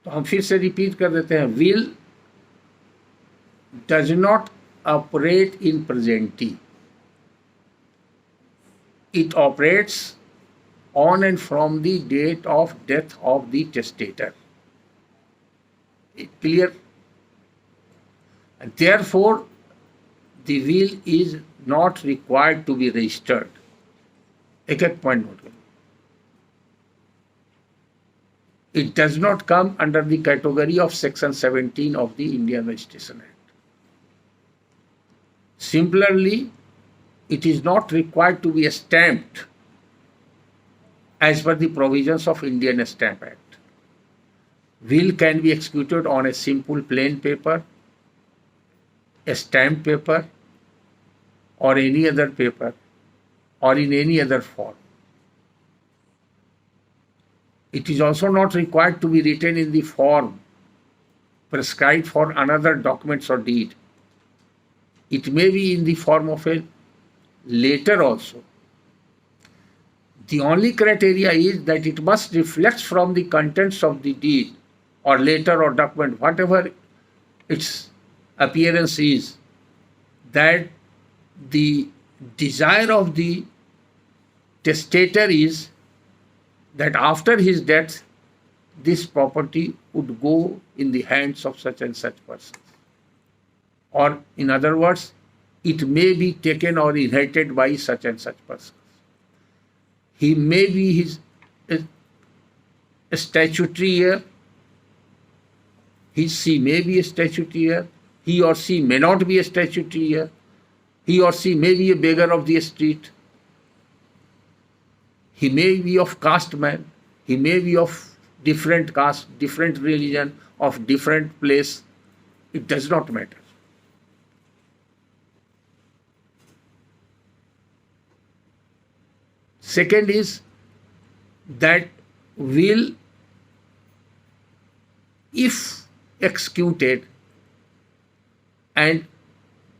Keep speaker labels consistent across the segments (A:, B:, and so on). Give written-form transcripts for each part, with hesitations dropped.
A: तो हम फिर से रिपीट कर देते हैं, will does not operate in प्रेजेंटी, it operates on and from the date of death of the testator. Clear? And therefore, the will is not required to be registered. एक point note करें. It does not come under the category of Section 17 of the Indian Registration Act. Similarly, it is not required to be stamped as per the provisions of Indian Stamp Act. Will can be executed on a simple plain paper, a stamp paper, or any other paper, or in any other form. It is also not required to be written in the form prescribed for another documents or deed. It may be in the form of a letter also. The only criteria is that it must reflect from the contents of the deed or letter or document, whatever its appearance is, that the desire of the testator is that after his death, this property would go in the hands of such and such persons. Or in other words, it may be taken or inherited by such and such persons. He may be his a statutory heir, she may be a statutory heir, he or she may not be a statutory heir, he or she may be a beggar of the street, he may be of caste man, he may be of different caste, different religion, of different place. It does not matter. Second is that will, if executed and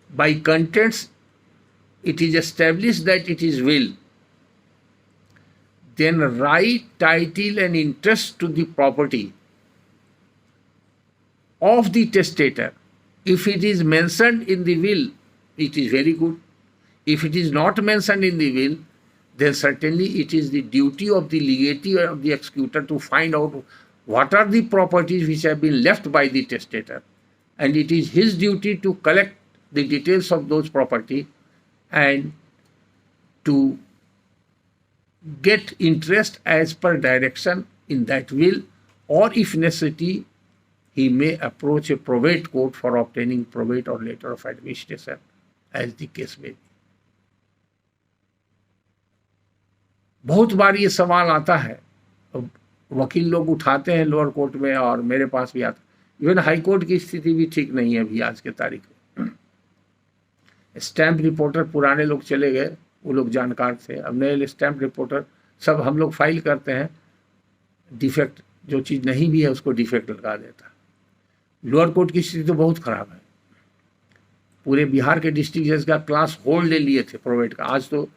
A: by contents it is established that it is will, then right, title and interest to the property of the testator, if it is mentioned in the will, it is very good. If it is not mentioned in the will, then certainly it is the duty of the legatee or of the executor to find out what are the properties which have been left by the testator, and it is his duty to collect the details of those property and to get interest as per direction in that will, or if necessity, he may approach a probate court for obtaining probate or letter of administration, as the case may be. बहुत बार ये सवाल आता है, वकील लोग उठाते हैं lower court में और मेरे पास भी आता, इवन हाई कोर्ट की स्थिति भी ठीक नहीं है अभी आज के तारीख में. स्टैंप रिपोर्टर पुराने लोग चले गए, वो लोग जानकार थे, अब नए स्टैंप रिपोर्टर सब हम लोग फाइल करते हैं, डिफेक्ट जो चीज़ नहीं भी है उसको डिफेक्ट लगा देता. लोअर कोर्ट की स्थिति तो बहुत खराब है. पूरे बिहार के डिस्ट्रिक्ट जज का क्लास होल्ड ले लिए थे प्रोवेट का. आज तो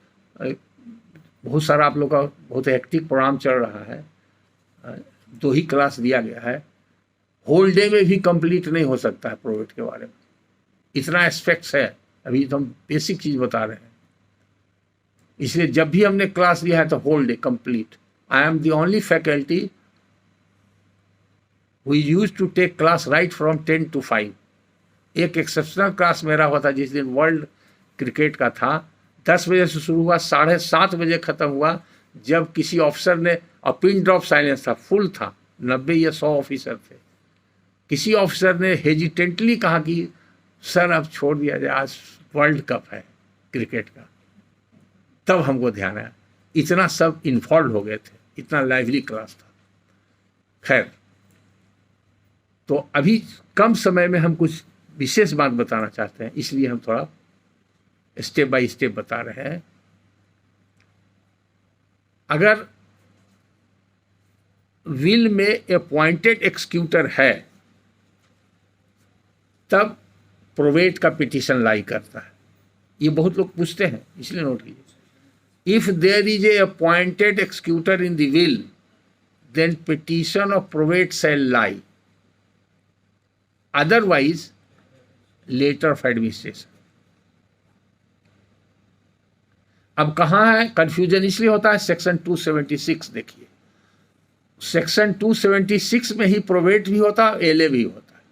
A: बहुत सारा आप लोग का बहुत हेक्टिक प्रोग्राम चल रहा है, 2 ही क्लास दिया गया है. होल डे में भी कंप्लीट नहीं हो सकता है प्रोवेट के बारे में, इतना एस्पेक्ट्स है. अभी तो हम बेसिक चीज़ बता रहे हैं, इसलिए जब भी हमने क्लास लिया है तो whole day complete. I am the only faculty we use to take class right from 10 to 5. एक एक्सेप्शनल क्लास मेरा हुआ था जिस दिन वर्ल्ड क्रिकेट का था, 10 बजे से शुरू हुआ, 7:30 बजे ख़त्म हुआ. जब किसी ऑफिसर ने, और पिन ड्रॉप साइलेंस था, फुल था, 90 या 100 ऑफिसर थे, किसी ऑफिसर ने हेजिटेंटली कहा कि सर अब छोड़ दिया जाए, आज वर्ल्ड कप है क्रिकेट का. तब हमको ध्यान आया, इतना सब इन्वॉल्व हो गए थे, इतना लाइवली क्लास था. खैर, तो अभी कम समय में हम कुछ विशेष बात बताना चाहते हैं, इसलिए हम थोड़ा स्टेप बाय स्टेप बता रहे हैं. अगर विल में अपॉइंटेड एक्सक्यूटर है तब प्रोवेट का पिटीशन लाई करता है. ये बहुत लोग पूछते हैं, इसलिए नोट कीजिए. If there is a appointed executor in the will, then petition of probate shall lie. Otherwise letter of administration. अब कहाँ है कंफ्यूजन? इसलिए होता है सेक्शन 276 देखिए, सेक्शन 276 में ही प्रोवेट भी होता है, एलए भी होता है।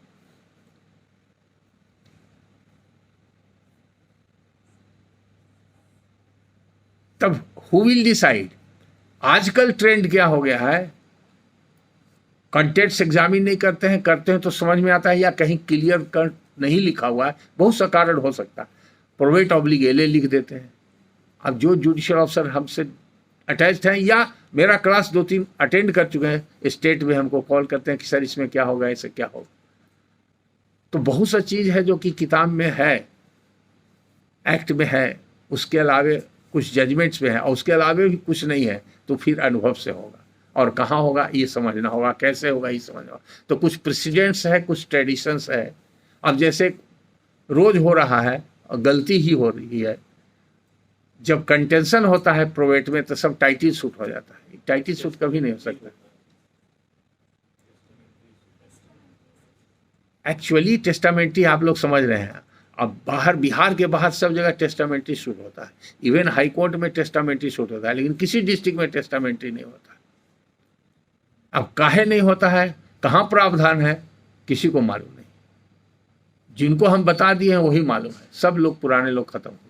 A: तब हु विल डिसाइड? आजकल ट्रेंड क्या हो गया है, कंटेंट्स एग्जामिन नहीं करते हैं, करते हैं तो समझ में आता है या कहीं क्लियर कर नहीं लिखा हुआ है, बहुत सा कारण हो सकता है, प्रोवेट ऑब्लिग एलए लिख देते हैं। अब जो जुडिशियल ऑफिसर हमसे अटैच्ड हैं या मेरा क्लास 2-3 अटेंड कर चुके हैं स्टेट में, हमको कॉल करते हैं कि सर इसमें क्या होगा, ऐसे क्या होगा। तो बहुत सा चीज़ है जो कि किताब में है, एक्ट में है, उसके अलावे कुछ जजमेंट्स में है, और उसके अलावे भी कुछ नहीं है, तो फिर अनुभव से होगा। और कहाँ होगा ये समझना होगा, कैसे होगा ये समझना होगा। तो कुछ प्रेसिडेंट्स है, कुछ ट्रेडिशंस है। अब जैसे रोज हो रहा है और गलती ही हो रही है, जब कंटेंशन होता है प्रोवेट में तो सब टाइटिल सूट हो जाता है। टाइटिल सूट कभी नहीं हो सकता। एक्चुअली टेस्टामेंट्री आप लोग समझ रहे हैं, अब बाहर बिहार के बाहर सब जगह टेस्टामेंट्री सूट होता है, इवन हाई कोर्ट में टेस्टामेंट्री सूट होता है, लेकिन किसी डिस्ट्रिक्ट में टेस्टामेंट्री नहीं होता। अब काहे नहीं होता है, कहाँ प्रावधान है, किसी को मालूम नहीं। जिनको हम बता दिए हैं वही मालूम है, सब लोग पुराने लोग खत्म हो गए।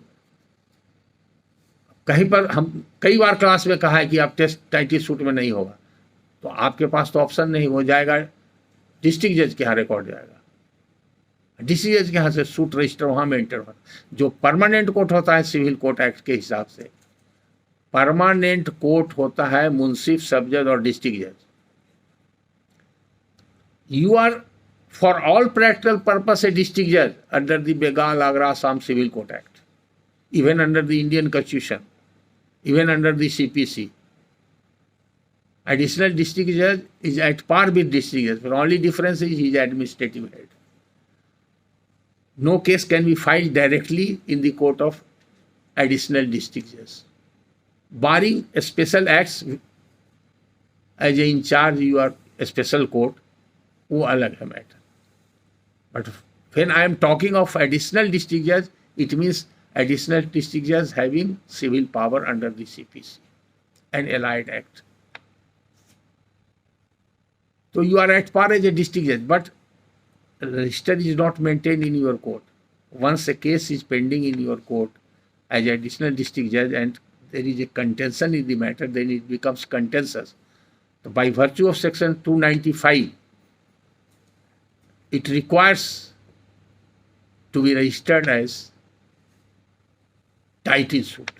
A: कहीं पर हम कई बार क्लास में कहा है कि आप टेस्ट टाइटिल सूट में नहीं होगा, तो आपके पास तो ऑप्शन नहीं, हो जाएगा डिस्ट्रिक्ट जज के यहाँ रिकॉर्ड जाएगा, डिस्ट्रिक्ट जज के यहाँ से सूट रजिस्टर वहाँ मेंटेन होता है। जो परमानेंट कोर्ट होता है सिविल कोर्ट एक्ट के हिसाब से, परमानेंट कोर्ट होता है मुंसिफ, सब जज और डिस्ट्रिक्ट जज। You are for all practical purpose a district judge under the Bengal, Agra, Assam Civil Court Act, even under the Indian Constitution, even under the CPC. Additional district judge is at par with district judge, but only difference is he is administrative head. No case can be filed directly in the court of additional district judge, barring special acts as a in charge you are a special court, वो अलग है matter. But when I am talking of additional district जज, it means additional district जज having civil power under the CPC and allied act. तो you are at par as a district जज, but register is not maintain in your court. Once a case is pending in your court as additional district जज and there is a contention in the matter, then it becomes कंटेंशस। तो by virtue of section 295 it requires to be registered as title suit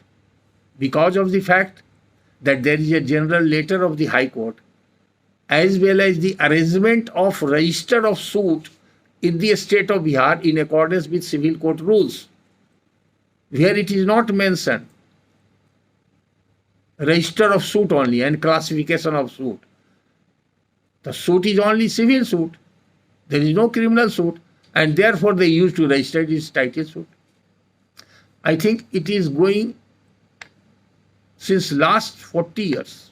A: because of the fact that there is a general letter of the High Court as well as the arrangement of register of suit in the state of Bihar in accordance with civil court rules, where it is not mentioned register of suit only and classification of suit. The suit is only civil suit. There is no criminal suit, and therefore they used to register it as title suit. I think it is going since last 40 years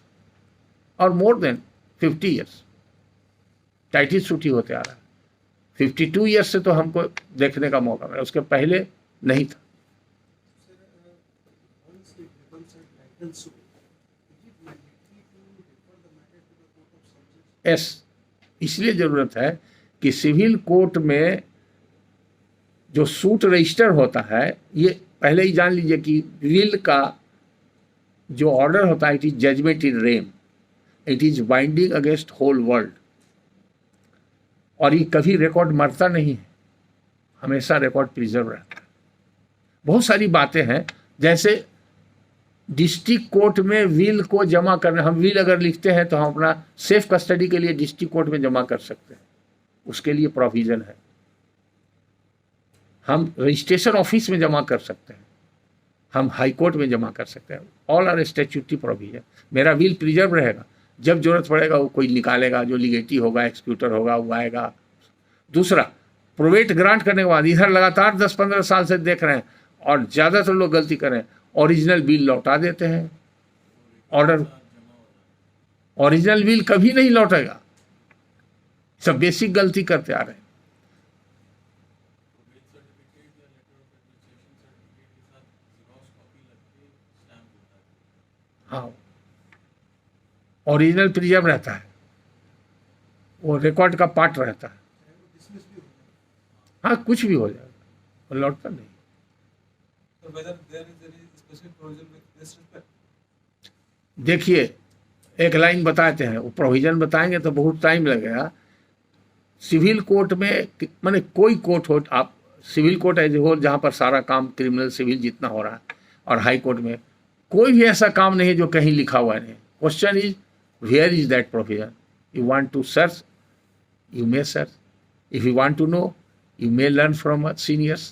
A: or more than 50 years. Title suit ही होते आ रहा है। 52 years से तो हमको देखने का मौका मिला, उसके पहले नहीं था। यस, इसलिए जरूरत है कि सिविल कोर्ट में जो सूट रजिस्टर होता है, ये पहले ही जान लीजिए कि विल का जो ऑर्डर होता है, it is judgement in rem, it is binding against whole world, और ये कभी रिकॉर्ड मरता नहीं है, हमेशा रिकॉर्ड प्रिजर्व रहता है। बहुत सारी बातें हैं, जैसे डिस्ट्रिक्ट कोर्ट में विल को जमा करना, हम विल अगर लिखते हैं तो हम अपना सेफ कस्टडी के लिए डिस्ट्रिक्ट कोर्ट में जमा कर सकते हैं, उसके लिए प्रोविजन है। हम रजिस्ट्रेशन ऑफिस में जमा कर सकते हैं, हम हाई कोर्ट में जमा कर सकते हैं, ऑल आर स्टैट्यूटरी प्रोविजन। मेरा विल प्रिजर्व रहेगा, जब जरूरत पड़ेगा वो कोई निकालेगा, जो लीगेटी होगा, एक्सक्यूटर होगा, वो आएगा। दूसरा, प्रोवेट ग्रांट करने के बाद इधर लगातार 10-15 साल से देख रहे हैं और ज़्यादातर लोग गलती कर रहे हैं, ओरिजिनल बिल लौटा देते हैं। ऑर्डर, ओरिजिनल बिल कभी नहीं लौटेगा, सब बेसिक गलती करते आ रहे हैं। हाँ, ओरिजिनल प्रिजर्व रहता है, वो रिकॉर्ड का पार्ट रहता है। हाँ, कुछ भी हो जाएगा, वो लौटता नहीं। देखिए, एक लाइन बताते हैं, वो प्रोविजन बताएंगे तो बहुत टाइम लगेगा। सिविल कोर्ट में माने कोई कोर्ट हो, आप सिविल कोर्ट एज हो जहाँ पर सारा काम क्रिमिनल सिविल जितना हो रहा है, और हाई कोर्ट में कोई भी ऐसा काम नहीं है जो कहीं लिखा हुआ नहीं। Question is where is that provision? You want to search, you may search. If you want to know, you may learn from seniors.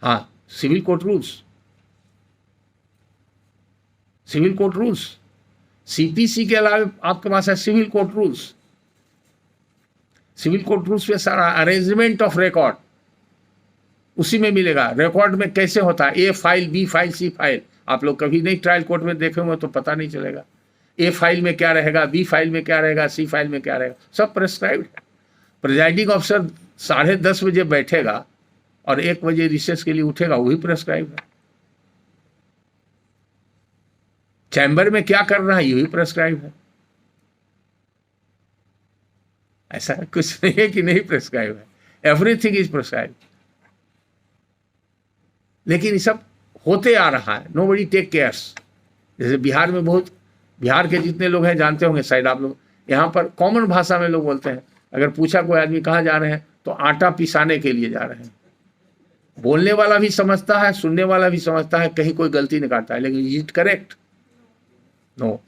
A: हाँ, civil court rules, civil court rules, CPC के अलावा आपके पास है civil court rules. Civil court rules में सारा arrangement of record उसी में मिलेगा। रिकॉर्ड में कैसे होता है, ए फाइल, बी फाइल, सी फाइल। आप लोग कभी नहीं ट्रायल कोर्ट में देखे होंगे तो पता नहीं चलेगा ए फाइल में क्या रहेगा, बी फाइल में क्या रहेगा, सी फाइल में क्या रहेगा, सब प्रेस्क्राइब्ड है। प्रिजाइडिंग ऑफिसर 10:30 बजे बैठेगा और 1 बजे रिसेस के लिए उठेगा, वही प्रेस्क्राइब है। चैम्बर में क्या कर रहा है, यही प्रेस्क्राइब है। ऐसा कुछ नहीं है कि नहीं प्रेस्क्राइब है, एवरीथिंग इज प्रेस्क्राइब। लेकिन ये सब होते आ रहा है, नोबडी टेक केयर्स। जैसे बिहार में बहुत, बिहार के जितने लोग हैं जानते होंगे शायद आप लोग, यहाँ पर कॉमन भाषा में लोग बोलते हैं, अगर पूछा कोई आदमी कहाँ जा रहे हैं तो आटा पिसाने के लिए जा रहे हैं। बोलने वाला भी समझता है, सुनने वाला भी समझता है, कहीं कोई गलती नहीं करता है। लेकिन इज इट करेक्ट? नो।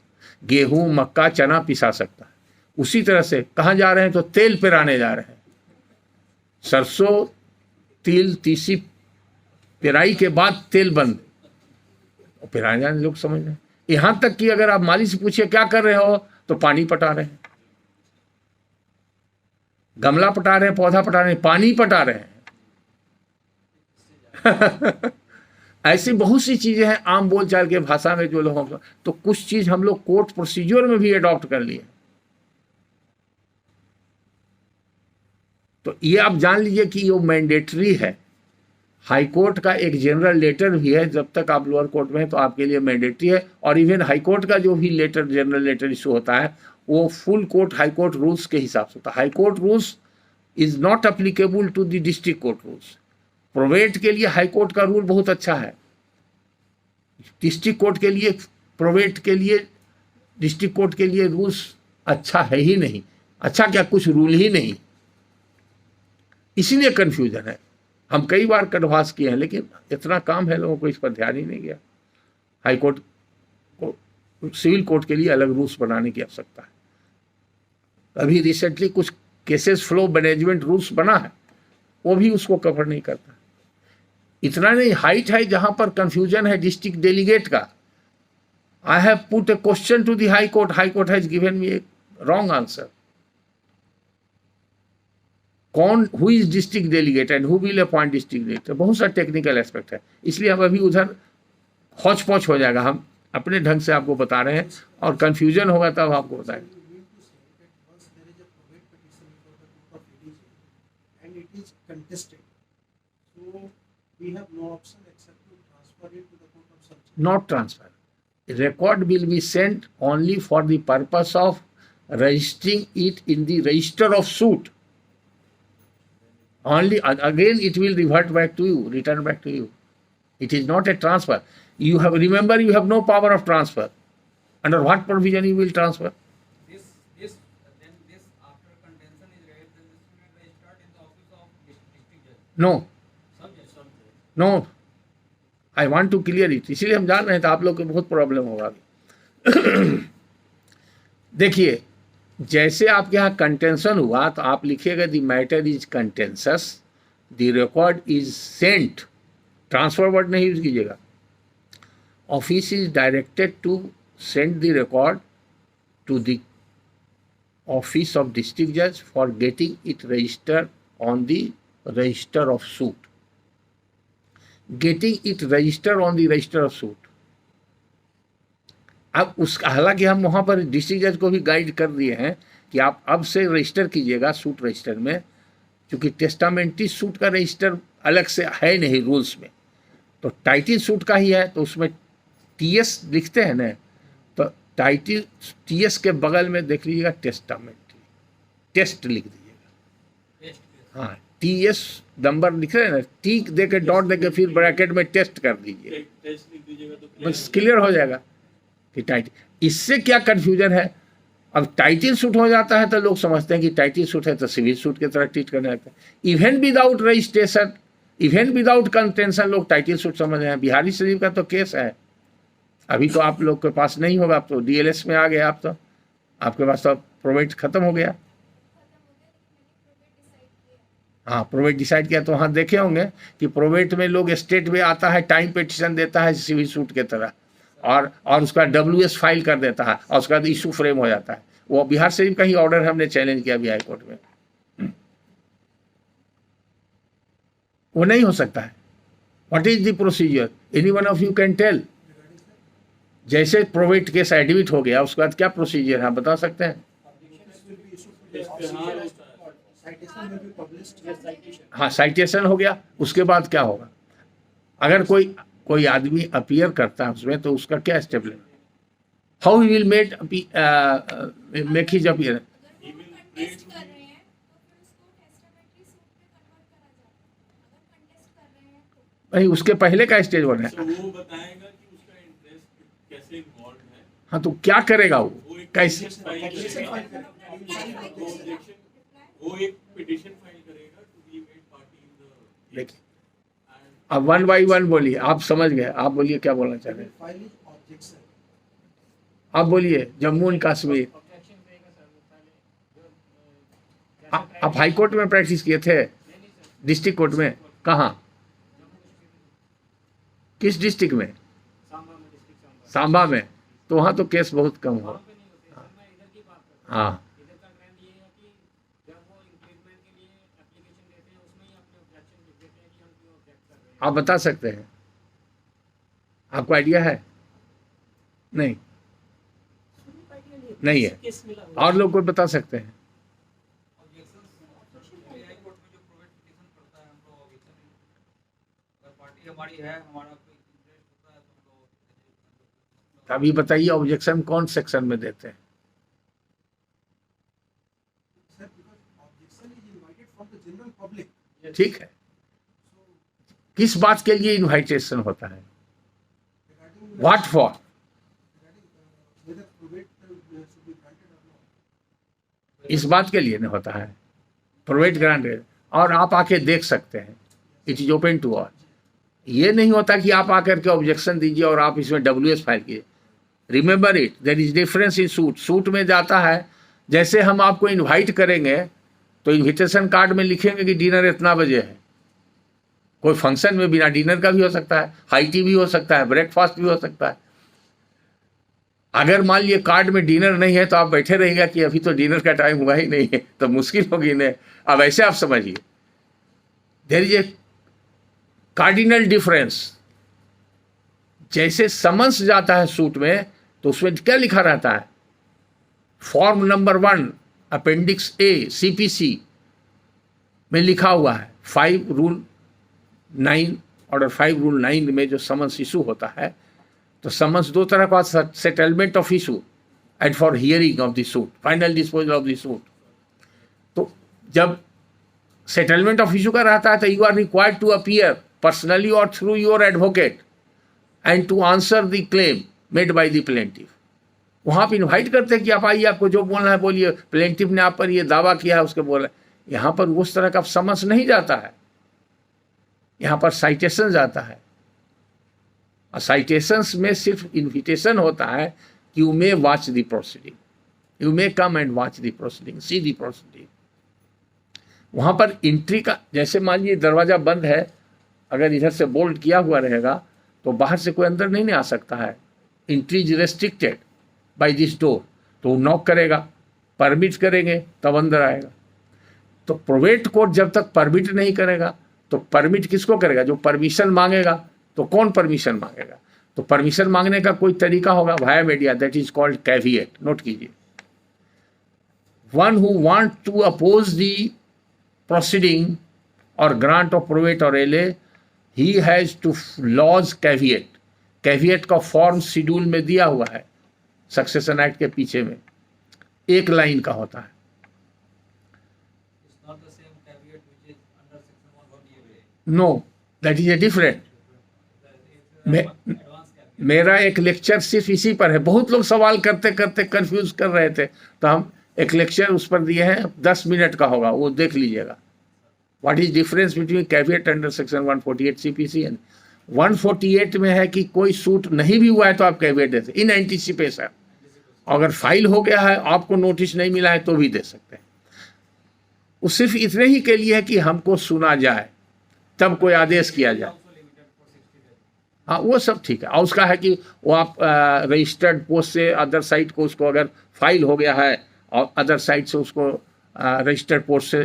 A: गेहूं, मक्का, चना पिसा सकता है। उसी तरह से कहाँ जा रहे हैं तो तेल पिराने जा रहे हैं। सरसों, तिल, तीसी पिराई के बाद तेल बंद, पिराने जाने लोग समझ रहे हैं। यहां तक कि अगर आप माली से पूछिए क्या कर रहे हो तो पानी पटा रहे हैं, गमला पटा रहे हैं, पौधा पटा रहे हैं, पानी पटा रहे हैं। ऐसी बहुत सी चीजें हैं आम बोलचाल के भाषा में जो लोग, तो कुछ चीज हम लोग कोर्ट प्रोसीजर में भी अडॉप्ट कर लिए। तो ये आप जान लीजिए कि ये मैंडेटरी है। हाई कोर्ट का एक जनरल लेटर भी है, जब तक आप लोअर कोर्ट में हैं तो आपके लिए मैंडेटरी है। और इवन हाई कोर्ट का जो भी लेटर, जनरल लेटर इशू होता है, वो full court high court rules के हिसाब से होता है। High court rules is not applicable to the district court rules. Probate के लिए हाई कोर्ट का रूल बहुत अच्छा है, डिस्ट्रिक्ट कोर्ट के लिए, प्रोवेट के लिए, डिस्ट्रिक्ट कोर्ट के लिए रूल्स अच्छा है ही नहीं। अच्छा क्या, कुछ रूल ही नहीं, इसीलिए कन्फ्यूजन है। हम कई बार कन्वास किए हैं, लेकिन इतना काम है, लोगों को इस पर ध्यान ही नहीं गया। हाई कोर्ट को सिविल कोर्ट के लिए अलग रूल्स बनाने की आवश्यकता है। अभी रिसेंटली कुछ केसेस फ्लो मैनेजमेंट रूल्स बना है, वो भी उसको कवर नहीं करता। इतना नहीं, हाइट है जहां पर कंफ्यूजन है डिस्ट्रिक्ट डेलीगेट का। I have put a question to the high court has given me a wrong answer. कौन, who is district delegate and who will appoint district delegate, बहुत सा टेक्निकल एस्पेक्ट है। इसलिए हम अभी उधर हौच पौच हो जाएगा। हम अपने ढंग से आपको बता रहे हैं, और कंफ्यूजन होगा तब आपको बताएंगे। Not transfer. Record will be sent only for the purpose of registering it in the register of suit. Only again it will revert back to you, return back to you. It is not a transfer. You have, remember, you have no power of transfer. Under what provision you will transfer?
B: This after contention is raised, then this will be registered in the office of district judge.
A: No.
B: Some.
A: No. I want to clear it. इसीलिए हम जान रहे हैं, तो आप लोग को बहुत प्रॉब्लम होगा। देखिए, जैसे आपके यहाँ कंटेंशन हुआ तो आप लिखिएगा the matter is contentious, the record is sent, transfer word नहीं यूज कीजिएगा। Office is directed to send the record to the office of district जज for getting it registered on the register of suit. Getting it register on the register of suit. अब उस, हालांकि हम वहाँ पर district जज को भी गाइड कर दिए हैं कि आप अब से रजिस्टर कीजिएगा सूट रजिस्टर में, क्योंकि टेस्टामेंटी सूट का रजिस्टर अलग से है नहीं रूल्स में, तो टाइटिल सूट का ही है, तो उसमें टीएस लिखते हैं ना, तो टाइटल टीएस के बगल में देख लीजिएगा टेस्टामेंट्री, टेस्ट लिख दीजिएगा।
B: टेस्ट
A: हाँ, टीएस नंबर लिख रहे हैं ना, टी दे के डॉट दे के फिर ब्रैकेट में टेस्ट कर दीजिए,
C: टेस्ट लिख दीजिएगा तो
A: बस क्लियर हो जाएगा कि टाइटल। इससे क्या कंफ्यूजन है, अब टाइटल सूट हो जाता है तो लोग समझते हैं कि टाइटल सूट है तो सिविल सूट की तरह ट्रीट करने लगते हैं। Even without registration, even without contention लोग टाइटल सूट समझ रहे हैं। बिहारी शरीफ का तो केस है, अभी तो आप लोग के पास नहीं होगा, आप तो डीएलएस में आ गए, आप तो आपके पास तो प्रोवेट खत्म हो गया। हाँ, प्रोवेट डिसाइड किया, तो वहाँ देखे होंगे कि प्रोवेट में लोग स्टेट में आता है, टाइम पिटिशन देता है सिविल सूट के तरह, और उसका डब्ल्यूएस फाइल कर देता है, और उसका इशू फ्रेम हो जाता है। वो बिहार शरीफ का ही ऑर्डर हमने चैलेंज किया भी हाई कोर्ट में। वो नहीं हो सकता है। What is the procedure, any one of you can tell. जैसे प्रोवेट केस एडमिट हो गया, उसके बाद क्या प्रोसीजर है, बता सकते हैं? हाँ, साइटेशन हो गया, उसके बाद क्या होगा? अगर कोई आदमी अपीयर करता है उसमें, तो उसका क्या स्टेप लेना? How he will make his appear? नहीं, उसके पहले का स्टेज वन है।
C: वो बताएगा कि उसका इंटरेस्ट कैसे इन्वॉल्व है।
A: हाँ, तो क्या करेगा वो कैसे?
C: वो एक पिटीशन फाइल करेगा to be made party in the.
A: देखिए, अब वन बाई वन बोलिए, आप समझ गए, आप बोलिए क्या बोलना चाह रहे हैं, आप बोलिए। जम्मू एंड कश्मीर, आप हाई कोर्ट में प्रैक्टिस किए थे? डिस्ट्रिक्ट कोर्ट में? कहाँ, किस डिस्ट्रिक्ट में? सांबा में। तो वहाँ तो केस बहुत कम हो। हाँ, आप बता सकते हैं, आपको आइडिया है? नहीं, नहीं है। और लोग कोई बता सकते हैं?
B: हाई कोर्ट में जो प्रोवेट पिटीशन करता है, हम लोग ऑब्जेक्शन, अगर पार्टी हमारी है, हमारा कोई इंटरेस्ट होता है तो हम लोग।
A: अभी बताइए, ऑब्जेक्शन कौन सेक्शन में देते हैं? ठीक है, किस बात के लिए इनवाइटेशन होता है? What for? इस बात के लिए नहीं होता है, प्रोवेट ग्रांट, और आप आके देख सकते हैं, it is open to all. ये नहीं होता कि आप आकर के ऑब्जेक्शन दीजिए और आप इसमें डब्ल्यूएस फाइल कीजिए। Remember it, there is difference in suit. Suit में जाता है, जैसे हम आपको इनवाइट करेंगे तो इनविटेशन कार्ड में लिखेंगे कि डिनर इतना बजे है। कोई फंक्शन में बिना डिनर का भी हो सकता है, हाई टी भी हो सकता है, ब्रेकफास्ट भी हो सकता है। अगर मान लीजिए कार्ड में डिनर नहीं है तो आप बैठे रहिएगा कि अभी तो डिनर का टाइम हुआ ही नहीं है, तो मुश्किल होगी ना। अब ऐसे आप समझिए, there is a cardinal difference. जैसे समन्स जाता है सूट में, तो उसमें क्या लिखा रहता है? फॉर्म नंबर 1 अपेंडिक्स ए सीपीसी में लिखा हुआ है 5 रूल 9 ऑर्डर 5 रूल 9 में जो समन्स इशू होता है, तो समन्स दो तरह का, settlement of issue and for hearing of the suit, final disposal of the suit. तो जब सेटलमेंट ऑफ इशू का रहता है तो you are required to appear personally और through your advocate and to answer the claim made by the plaintiff. वहाँ पे invite करते हैं कि आप आइए, आपको जो बोलना है बोलिए, प्लेंटिफ ने आप पर ये दावा किया है उसके बोला। यहाँ पर उस तरह का समन्स नहीं जाता है, यहाँ पर साइटेशन जाता है। और साइटेशंस में सिर्फ इन्विटेशन होता है कि you may watch the proceeding, you may come and watch the proceeding, see the proceeding. वहाँ पर एंट्री का, जैसे मान लीजिए दरवाज़ा बंद है, अगर इधर से बोल्ट किया हुआ रहेगा तो बाहर से कोई अंदर नहीं आ सकता है। Entry is restricted by this door, तो वो नॉक करेगा, परमिट करेंगे तब अंदर आएगा। तो प्रोवेट कोर्ट जब तक परमिट नहीं करेगा, तो परमिट किसको करेगा? जो परमिशन मांगेगा। तो कौन परमिशन मांगेगा? तो परमिशन मांगने का कोई तरीका होगा via media, that is called caveat. Note कीजिए, one who want to oppose the proceeding or grant of probate or LA, he has to lodge caveat. Caveat का फॉर्म शेड्यूल में दिया हुआ है सक्सेशन एक्ट के पीछे में, एक लाइन का होता है।
B: It's not the same caveat which is under section 148A.
A: No, that is a different.
B: It's
A: मैं-
B: advanced caveat.
A: मेरा एक लेक्चर सिर्फ इसी पर है। बहुत लोग सवाल करते करते कंफ्यूज कर रहे थे, तो हम एक लेक्चर उस पर दिए हैं, 10 मिनट का होगा, वो देख लीजिएगा। What is difference between caveat under section 148 CPC and 148 में है कि कोई सूट नहीं भी हुआ है तो आप कैविएट दे सकते इन एंटीसिपेशन। अगर फाइल हो गया है, आपको नोटिस नहीं मिला है, तो भी दे सकते हैं। वो सिर्फ इतने ही के लिए है कि हमको सुना जाए, तब कोई आदेश किया जाए।
B: Also limited for 60 days.
A: हाँ, वो सब ठीक है। और उसका है कि वो आप रजिस्टर्ड पोस्ट से अदर साइट को, उसको अगर फाइल हो गया है और अदर साइट से उसको रजिस्टर्ड पोस्ट से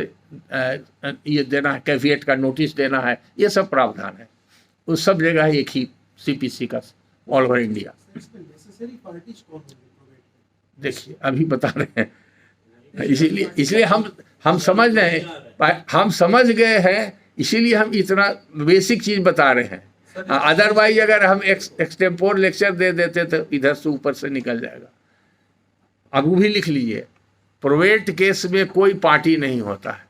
A: ये देना है, कैविएट का नोटिस देना है, ये सब प्रावधान है। उस सब जगह एक ही सीपीसी का all over India.
D: Necessary parties कौन होंगे प्रोवाइड में?
A: देखिए अभी बता रहे हैं, इसलिए हम समझ रहे हैं, हम समझ गए हैं, इसीलिए हम इतना बेसिक चीज बता रहे हैं। अदरवाइज अगर हम एक्सटेम्पोर लेक्चर दे देते तो इधर से ऊपर से निकल जाएगा। अब वो भी लिख लीजिए, प्रोवेट केस में कोई पार्टी नहीं होता है।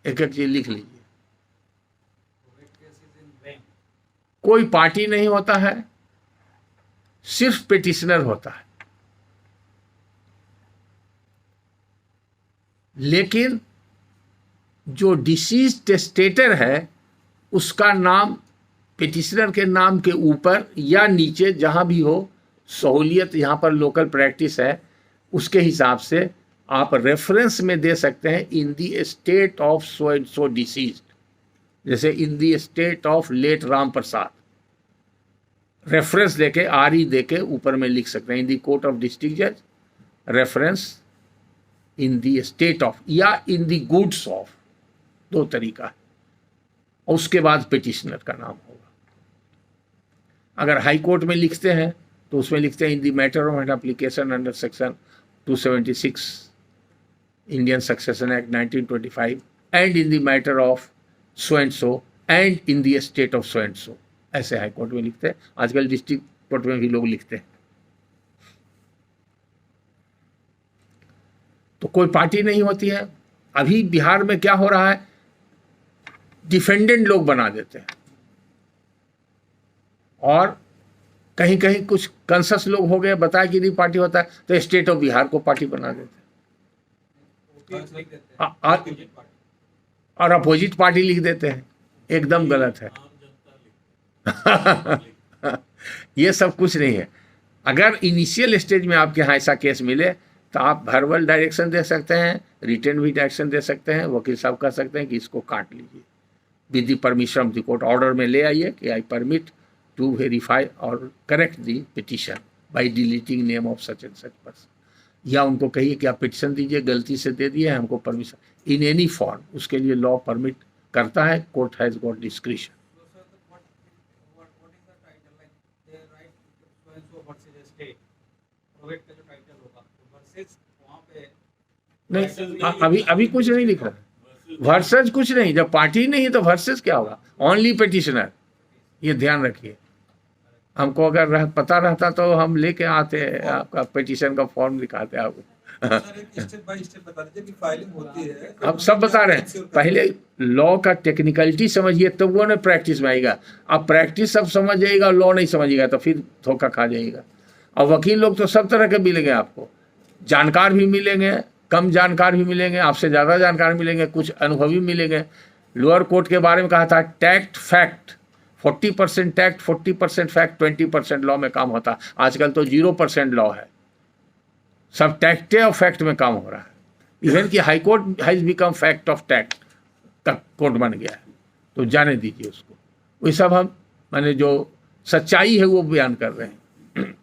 A: एक एक चीज लिख लीजिए,
B: Probate case is in vain.
A: कोई पार्टी नहीं होता है, सिर्फ पिटिशनर होता है। लेकिन जो डिसीज टेस्टेटर है, उसका नाम पिटिशनर के नाम के ऊपर या नीचे जहां भी हो, सहूलियत यहाँ पर लोकल प्रैक्टिस है, उसके हिसाब से आप रेफरेंस में दे सकते हैं in the state of so and so deceased. जैसे in the state of late Ram Prasad, reference देके आरई देके ऊपर में लिख सकते हैं in the court of district जज, reference in the state of या इन दी गुड्स ऑफ, दो तरीका है। और उसके बाद पिटिशनर का नाम होगा। अगर हाई कोर्ट में लिखते हैं तो उसमें लिखते हैं in the matter of an application under section 276 Indian succession act 1925 and in the matter of so and so and in the state of so and so, ऐसे हाई कोर्ट में लिखते हैं। आजकल डिस्ट्रिक्ट कोर्ट में भी लोग लिखते हैं। तो कोई पार्टी नहीं होती है। अभी बिहार में क्या हो रहा है, डिफेंडेंट लोग बना देते हैं, और कहीं कहीं कुछ कंसस लोग हो गए, बताया कि नहीं पार्टी होता है, तो स्टेट ऑफ बिहार को पार्टी बना देते हैं।
B: OPS लिख देते हैं।
A: आ- और अपोजिट पार्टी लिख देते हैं, एकदम गलत है। ये सब कुछ नहीं है। अगर इनिशियल स्टेज में आपके यहाँ ऐसा केस मिले तो आप वर्बल डायरेक्शन दे सकते हैं, रिटर्न भी डायरेक्शन दे सकते हैं। वकील साहब कह सकते हैं कि इसको काट लीजिए, with the permission of the court, order में ले आइए कि आई परमिट टू वेरीफाई और correct the petition by deleting name of such and such person, या उनको कहिए कि आप पिटिशन दीजिए, गलती से दे दिए, हमको परमिशन इन एनी फॉर्म, उसके लिए लॉ परमिट करता है। Court has got discretion.
B: So, sir, what is the title? Like they write so and so versus a state. Probate का जो title होगा, तो versus वहाँ पे
A: नहीं, अभी कुछ नहीं लिखा, वर्सेस कुछ नहीं। जब पार्टी नहीं है तो वर्सेस क्या होगा, ओनली पिटिशनर। ये ध्यान रखिए। हमको अगर पता रहता तो हम लेके आते, आपका पिटिशन का फॉर्म दिखाते आपको।
D: सर एक स्टेप बाय स्टेप बता दीजिए कि फाइलिंग होती है।
A: अब सब बता रहे हैं, पहले लॉ का टेक्निकलिटी समझिए तब वो ना प्रैक्टिस में आएगा। अब प्रैक्टिस सब समझ जाएगा, लॉ नहीं समझिएगा तो फिर धोखा खा जाएगा। और वकील लोग तो सब तरह के मिलेंगे आपको, जानकार भी मिलेंगे, कम जानकार भी मिलेंगे, आपसे ज़्यादा जानकार मिलेंगे, कुछ अनुभवी मिलेंगे। लोअर कोर्ट के बारे में कहा था tact fact, 40% tact 40% fact 20% law में काम होता। आजकल तो 0% लॉ है, सब टैक्टे और फैक्ट में काम हो रहा है। इवन कि high court has become fact of tact का कोर्ट बन गया है, तो जाने दीजिए उसको। वही सब हम माने जो सच्चाई है वो बयान कर रहे हैं।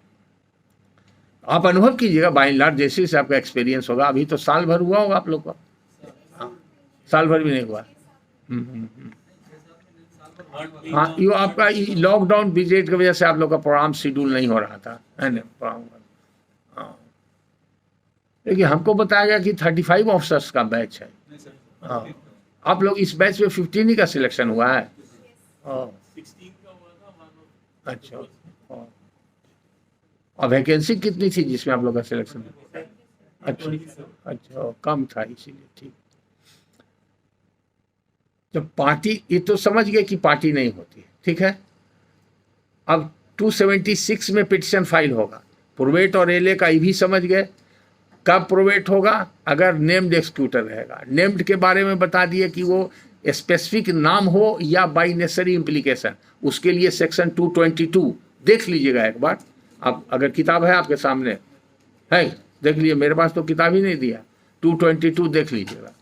A: आप अनुभव कीजिएगा, बाय एंड लार्ज जैसे जैसे आपका एक्सपीरियंस होगा। अभी तो साल भर हुआ होगा आप लोग का, साल भर भी नहीं हुआ। हाँ, ये आपका लॉकडाउन विजिट की वजह से आप लोग का प्रोग्राम शेड्यूल नहीं हो रहा था, है ना प्रोग्राम। हाँ, देखिए हमको बताया गया कि 35 ऑफिसर्स का बैच है। हाँ, आप लोग इस बैच में 15 ही का सिलेक्शन हुआ है।
C: 16 का हुआ था,
A: अच्छा, और वैकेंसी कितनी थी जिसमें आप लोग का सिलेक्शन? अच्छा, कम था इसीलिए। ठीक, जब पार्टी, ये तो समझ गए कि पार्टी नहीं होती है, ठीक है। अब 276 में पिटिशन फाइल होगा, प्रोवेट और एलए का ये भी समझ गए। कब प्रोवेट होगा? अगर नेम्ड एक्सक्यूटर रहेगा। नेम्ड के बारे में बता दिए कि वो स्पेसिफिक नाम हो या बाई नेसेसरी इम्प्लीकेशन, उसके लिए सेक्शन 222 देख लीजिएगा एक बार। आप अगर किताब है आपके सामने है, देख लीजिए, मेरे पास तो किताब ही नहीं दिया। 222 देख लीजिएगा।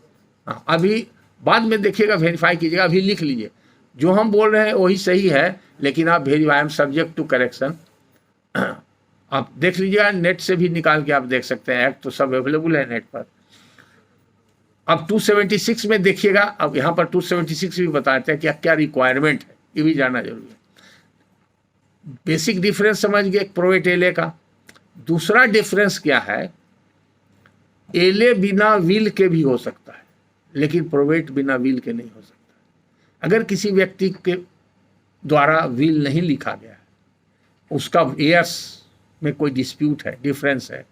A: हाँ, अभी बाद में देखिएगा, वेरीफाई कीजिएगा, अभी लिख लीजिए। जो हम बोल रहे हैं वही सही है, लेकिन आप verify, I am subject to correction. आप देख लीजिएगा, नेट से भी निकाल के आप देख सकते हैं, एक्ट तो सब अवेलेबल है नेट पर। अब 276 में देखिएगा, अब यहाँ पर 276 भी बताते हैं कि क्या रिक्वायरमेंट है, ये भी जानना जरूरी है। बेसिक डिफरेंस समझ गए प्रोवेट एलए का। दूसरा डिफरेंस क्या है, एलए बिना विल के भी हो सकता है, लेकिन प्रोवेट बिना विल के नहीं हो सकता। अगर किसी व्यक्ति के द्वारा विल नहीं लिखा गया है, उसका एयर्स में कोई डिस्प्यूट है, डिफरेंस है,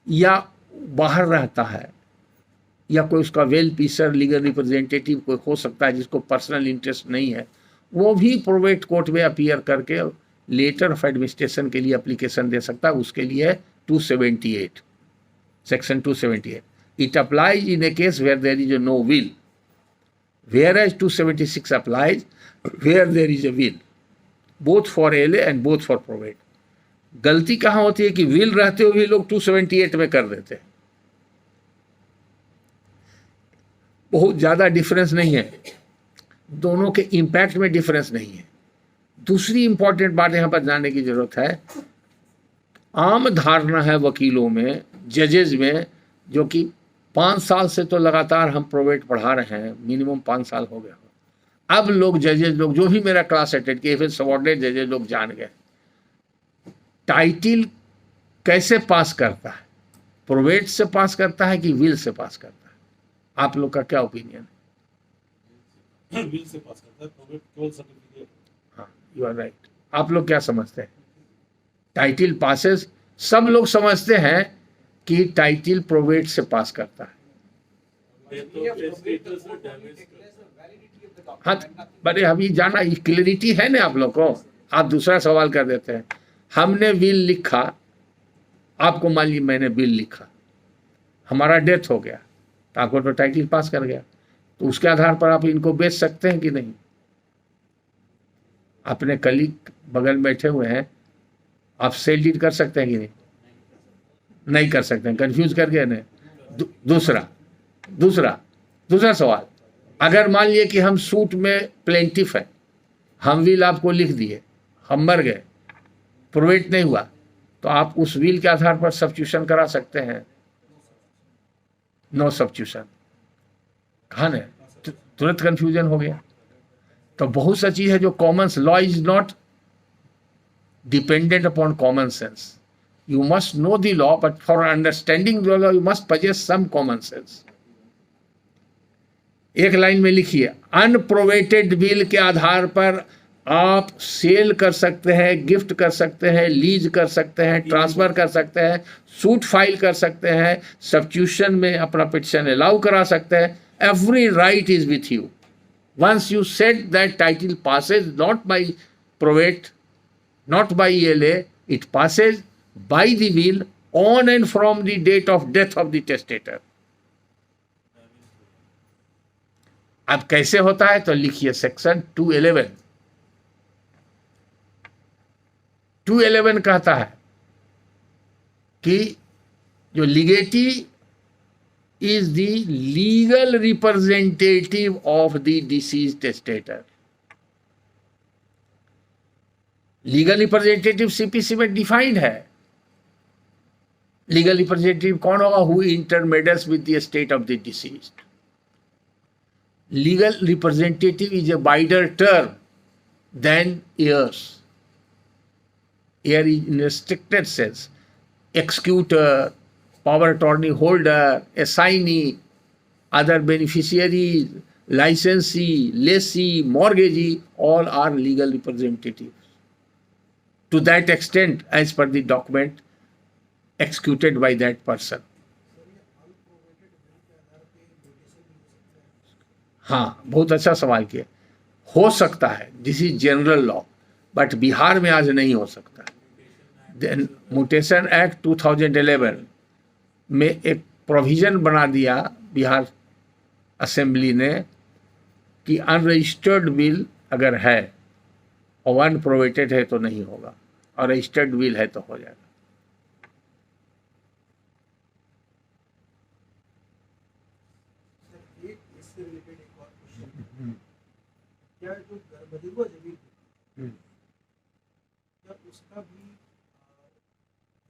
A: या बाहर रहता है, या कोई उसका वेल पीसर लीगल रिप्रेजेंटेटिव कोई हो सकता है जिसको पर्सनल इंटरेस्ट नहीं है, वो भी प्रोवेट कोर्ट में अपीयर करके लेटर ऑफ एडमिनिस्ट्रेशन के लिए एप्लीकेशन दे सकता है। उसके लिए 278, section 278, it applies in a case where there is no will, whereas 276 applies where there is a will, both for LA and both for probate. गलती कहाँ होती है कि विल रहते हुए भी लोग 278 में कर देते हैं। बहुत ज़्यादा डिफरेंस नहीं है, दोनों के इम्पैक्ट में डिफरेंस नहीं है। दूसरी इंपॉर्टेंट बात यहाँ पर जानने की जरूरत है, आम धारणा है वकीलों में, जजेज में, जो कि 5 साल से तो लगातार हम प्रोवेट पढ़ा रहे हैं, मिनिमम 5 साल हो गया। अब लोग जजेज लोग जो भी मेरा क्लास अटेंड किए, फिर सबॉर्डिनेट जजेज लोग जान गए टाइटिल कैसे पास करता है, प्रोवेट से पास करता है कि विल से पास करता है। आप लोग का क्या ओपिनियन है?
C: विल से पास करता है, प्रोवेट केवल सर्टिफिकेट।
A: हाँ, यू आर राइट। आप लोग क्या समझते हैं? टाइटिल पासेस, सब लोग समझते हैं कि टाइटिल प्रोवेट से पास करता है। हाँ, बड़े अभी जाना क्लियरिटी है ना आप लोग को। आप दूसरा सवाल कर देते हैं, हमने विल लिखा, आपको मान लीजिए मैंने विल लिखा, हमारा डेथ हो गया, तो आपको तो टाइटिल पास कर गया, तो उसके आधार पर आप इनको बेच सकते हैं कि नहीं? अपने कलीग बगल में बैठे हुए हैं, आप सेल डीड कर सकते हैं कि नहीं? नहीं कर सकते हैं, कंफ्यूज कर गए ना। दूसरा सवाल, अगर मान लिए कि हम सूट में प्लेंटिफ है, हम विल आपको लिख दिए, हम मर गए, प्रोवेट नहीं हुआ, तो आप उस विल के आधार पर सब्स्टिट्यूशन करा सकते हैं? No substitution. कहा ना, तुरंत कंफ्यूजन हो गया। तो बहुत सा चीज है जो common, law is not dependent upon common sense. You must know the law, but for understanding the law, you must possess some common sense. एक लाइन में लिखिए, अनप्रोवेटेड विल के आधार पर आप सेल कर सकते हैं, गिफ्ट कर सकते हैं, लीज कर सकते हैं, ट्रांसफर कर सकते हैं, सूट फाइल कर सकते हैं, सब्स्टिट्यूशन में अपना पिटिशन अलाउ करा सकते हैं। Every right is with you. Once you said that title passes not by probate, not by ELA, it passes by the will on and from the date of death of the testator. अब कैसे होता है तो लिखिए section 211। 211 कहता है कि जो legatee is the legal representative of the deceased testator. Legal representative CPC में डिफाइंड है। लीगल रिप्रेजेंटेटिव कौन होगा? Who intermediates with the state of the deceased. Legal representative is a wider term than heirs. Heir is in a stricter sense. Executor, power attorney holder, assignee, other beneficiaries, licensee, lessee, mortgagee, all are legal representatives. to that extent as per the document executed by that person. हाँ, बहुत अच्छा सवाल किया। हो सकता है, this is general law, but Bihar में आज नहीं हो सकता। देन म्यूटेशन एक्ट 2011 में एक प्रोविजन बना दिया बिहार असेंबली ने कि अनरजिस्टर्ड बिल अगर है और अनप्रोवेटेड है तो नहीं होगा, और रजिस्टर्ड बिल है तो हो जाएगा।
E: इससे रिलेटेड एक और क्वेश्चन, क्या जो गर्भवती जमीन क्या उसका भी